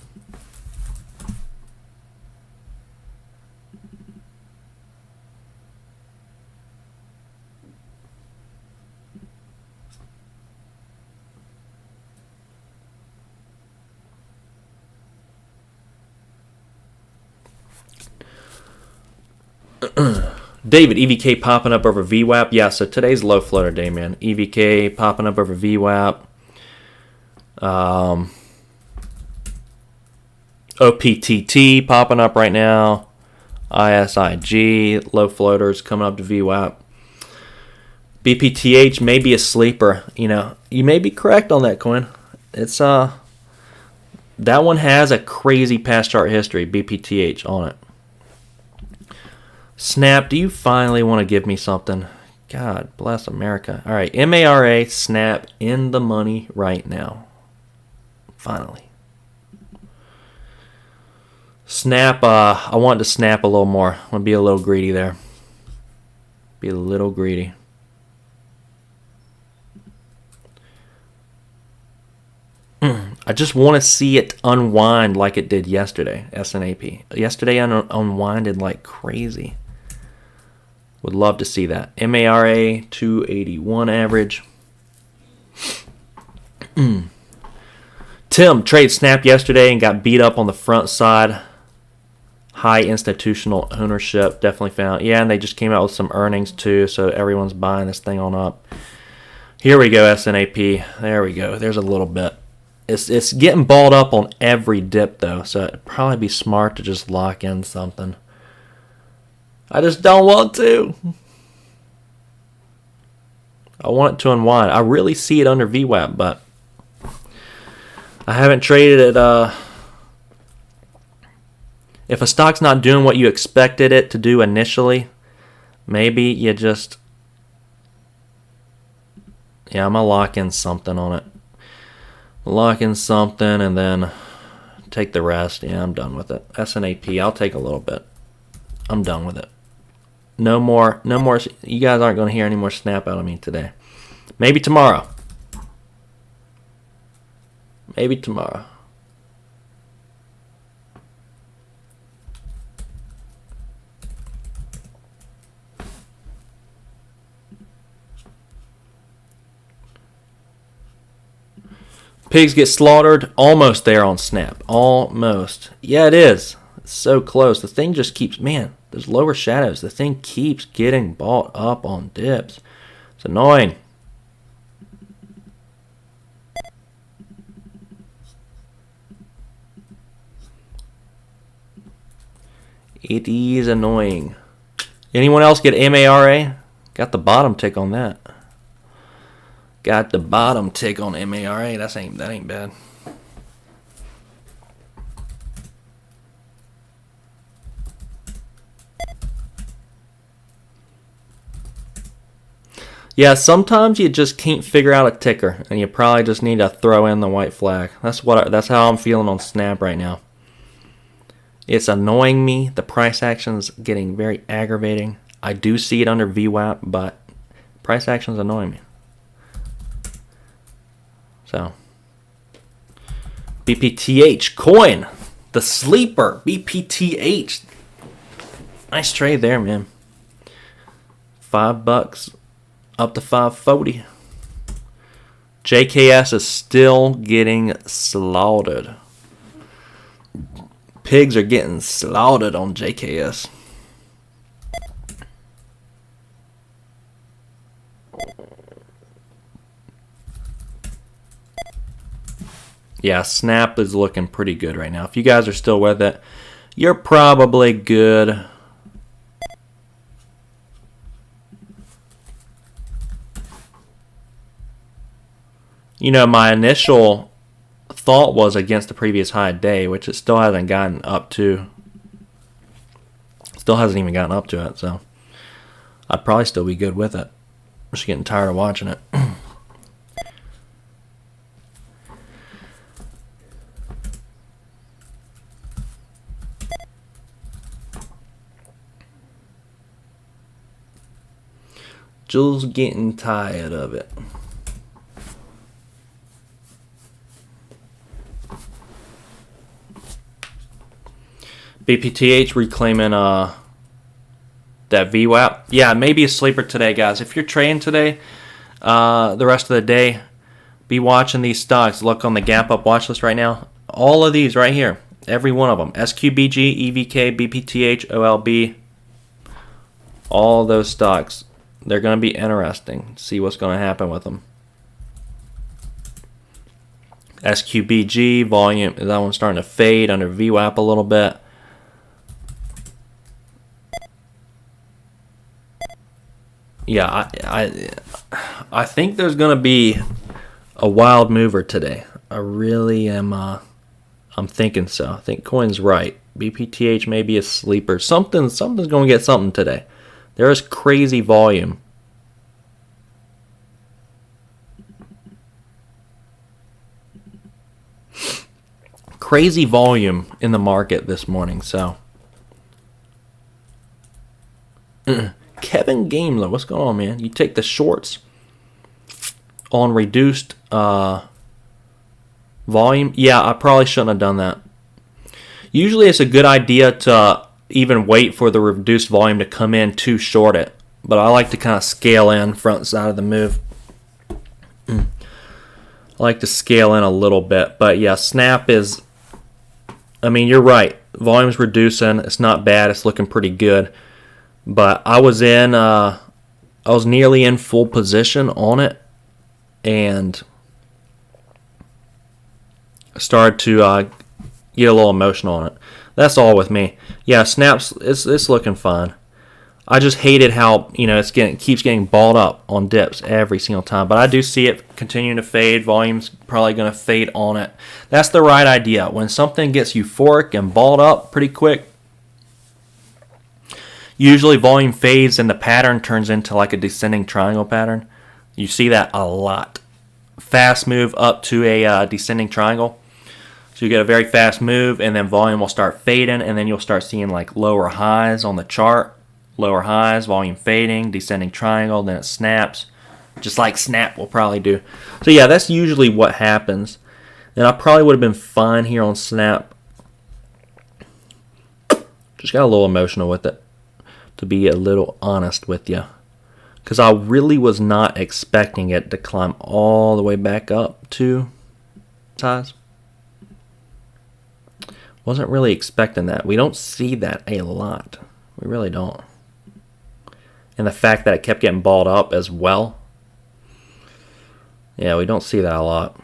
David, EVK popping up over VWAP. Yeah, so today's low floater day, man. EVK popping up over VWAP. OPTT popping up right now. ISIG, low floaters coming up to VWAP. BPTH may be a sleeper. You know, you may be correct on that coin. It's that one has a crazy past chart history, BPTH, on it. Snap, do you finally want to give me something? God bless America. All right, MARA, Snap, in the money right now. Finally. Snap, I want to snap a little more. I want to be a little greedy there. Be a little greedy. I just want to see it unwind like it did yesterday, SNAP. Yesterday unwinded like crazy. Would love to see that. MARA 281 average. Tim trade Snap yesterday and got beat up on the front side. High institutional ownership, definitely found. Yeah, and they just came out with some earnings too, so everyone's buying this thing on up. Here we go, SNAP. There we go. There's a little bit. It's getting balled up on every dip though, so it'd probably be smart to just lock in something. I just don't want to. I want it to unwind. I really see it under VWAP, but I haven't traded it. If a stock's not doing what you expected it to do initially, maybe you just... Yeah, I'm going to lock in something on it. Lock in something and then take the rest. Yeah, I'm done with it. SNAP, I'll take a little bit. I'm done with it. No more. You guys aren't going to hear any more Snap out of me today. Maybe tomorrow. Maybe tomorrow. Pigs get slaughtered. Almost there on Snap. Almost. Yeah, it is. It's so close. The thing just keeps, man, there's lower shadows. The thing keeps getting bought up on dips. It's annoying. It is annoying. Anyone else get MARA? Got the bottom tick on that. Got the bottom tick on MARA. That ain't bad. Yeah, sometimes you just can't figure out a ticker, and you probably just need to throw in the white flag. That's how I'm feeling on Snap right now. It's annoying me. The price action's getting very aggravating. I do see it under VWAP, but price action's annoying me. So, BPTH coin, the sleeper BPTH. Nice trade there, man. $5 up to 540. JKS is still getting slaughtered. Pigs are getting slaughtered on JKS. Yeah, Snap is looking pretty good right now. If you guys are still with it, you're probably good. You know, my initial thought was against the previous high day, which it still hasn't gotten up to. Still hasn't even gotten up to it, so I'd probably still be good with it. I'm just getting tired of watching it. Just getting tired of it. BPTH reclaiming that VWAP. Yeah, maybe a sleeper today, guys. If you're trading today, the rest of the day, be watching these stocks. Look on the gap up watch list right now. All of these right here. Every one of them. SQBG, EVK, BPTH, OLB. All those stocks. They're going to be interesting. See what's going to happen with them. SQBG, volume. That one's starting to fade under VWAP a little bit. Yeah, I think there's going to be a wild mover today. I really am. I'm thinking so. I think Coin's right. BPTH may be a sleeper. Something's going to get something today. There is crazy volume. Crazy volume in the market this morning. So, Kevin Gamler, what's going on, man? You take the shorts on reduced volume. Yeah, I probably shouldn't have done that. Usually it's a good idea to even wait for the reduced volume to come in to short it. But I like to kind of scale in front side of the move. I like to scale in a little bit. But yeah, Snap is, I mean, you're right. Volume's reducing. It's not bad. It's looking pretty good. But I was nearly in full position on it. And started to get a little emotional on it. That's all with me. Yeah, Snaps, it's looking fine. I just hated how, you know, keeps getting balled up on dips every single time. But I do see it continuing to fade. Volume's probably going to fade on it. That's the right idea. When something gets euphoric and balled up pretty quick, usually volume fades and the pattern turns into like a descending triangle pattern. You see that a lot. Fast move up to a descending triangle. So you get a very fast move, and then volume will start fading, and then you'll start seeing like lower highs on the chart. Lower highs, volume fading, descending triangle, then it snaps. Just like Snap will probably do. So yeah, that's usually what happens. And I probably would have been fine here on Snap. Just got a little emotional with it, to be a little honest with you. Because I really was not expecting it to climb all the way back up to highs. Wasn't really expecting that. We don't see that a lot. We really don't. And the fact that it kept getting balled up as well. Yeah, we don't see that a lot.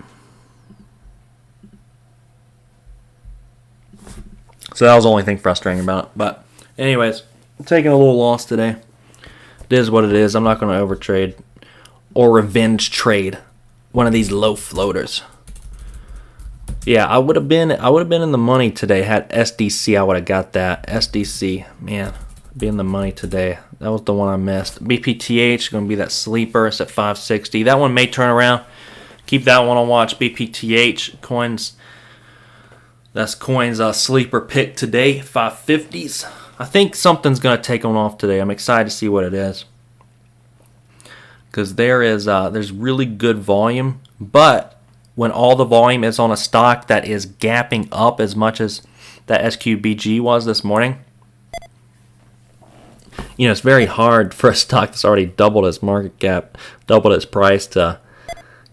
So that was the only thing frustrating about it. But anyways, I'm taking a little loss today. It is what it is. I'm not going to overtrade or revenge trade one of these low floaters. Yeah, I would have been in the money today had SDC. I would have got that SDC. Man, be in the money today. That was the one I missed. BPTH going to be that sleeper. It's at 560. That one may turn around. Keep that one on watch. BPTH coins. That's Coin's sleeper pick today, 550s. I think something's going to take on off today. I'm excited to see what it is. Because there's really good volume. But when all the volume is on a stock that is gapping up as much as that SQBG was this morning, it's very hard for a stock that's already doubled its market cap, doubled its price to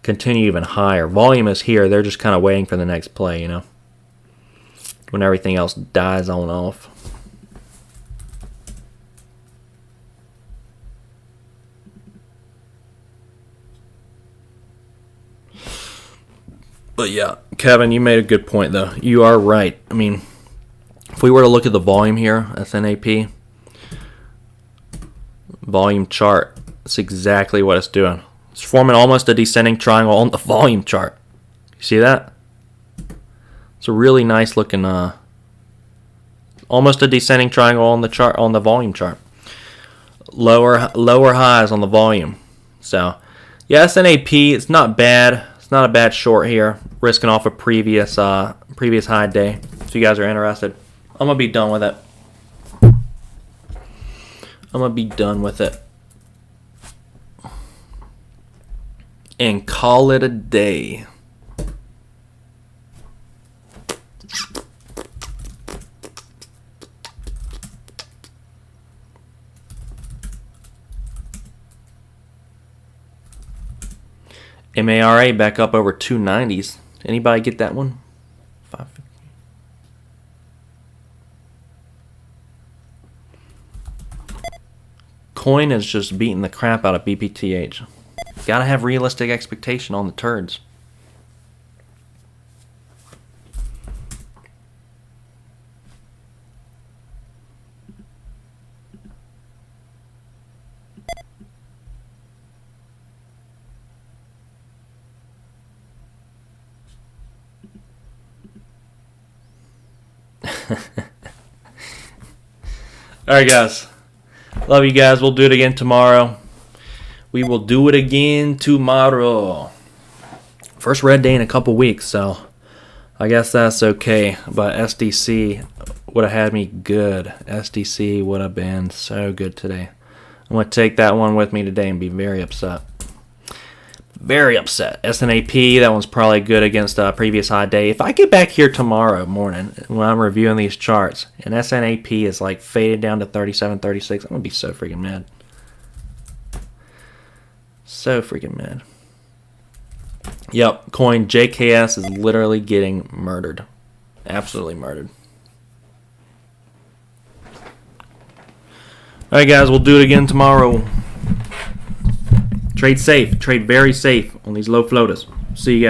continue even higher. Volume is here. They're just kind of waiting for the next play, when everything else dies on off. But yeah, Kevin, you made a good point, though. You are right. I mean, if we were to look at the volume here, SNAP, volume chart, that's exactly what it's doing. It's forming almost a descending triangle on the volume chart. You see that? It's a really nice looking, almost a descending triangle on the chart, on the volume chart. Lower highs on the volume. So, yeah, SNAP, it's not bad. It's not a bad short here. Risking off a previous high day. If you guys are interested, I'm gonna be done with it. And call it a day. MARA back up over 290s. Anybody get that one? 550. Coin is just beating the crap out of BPTH. Gotta have realistic expectation on the turds. Alright, guys. Love you guys. We'll do it again tomorrow. First red day in a couple weeks, so I guess that's okay. But SDC would have had me good. SDC would have been so good today. I'm going to take that one with me today and be very upset. Very upset. SNAP, that one's probably good against a previous high day. If I get back here tomorrow morning when I'm reviewing these charts and SNAP is like faded down to 37, 36, I'm going to be so freaking mad. So freaking mad. Yep, coin JKS is literally getting murdered. Absolutely murdered. Alright guys, we'll do it again tomorrow. Trade safe. Trade very safe on these low floaters. See you guys.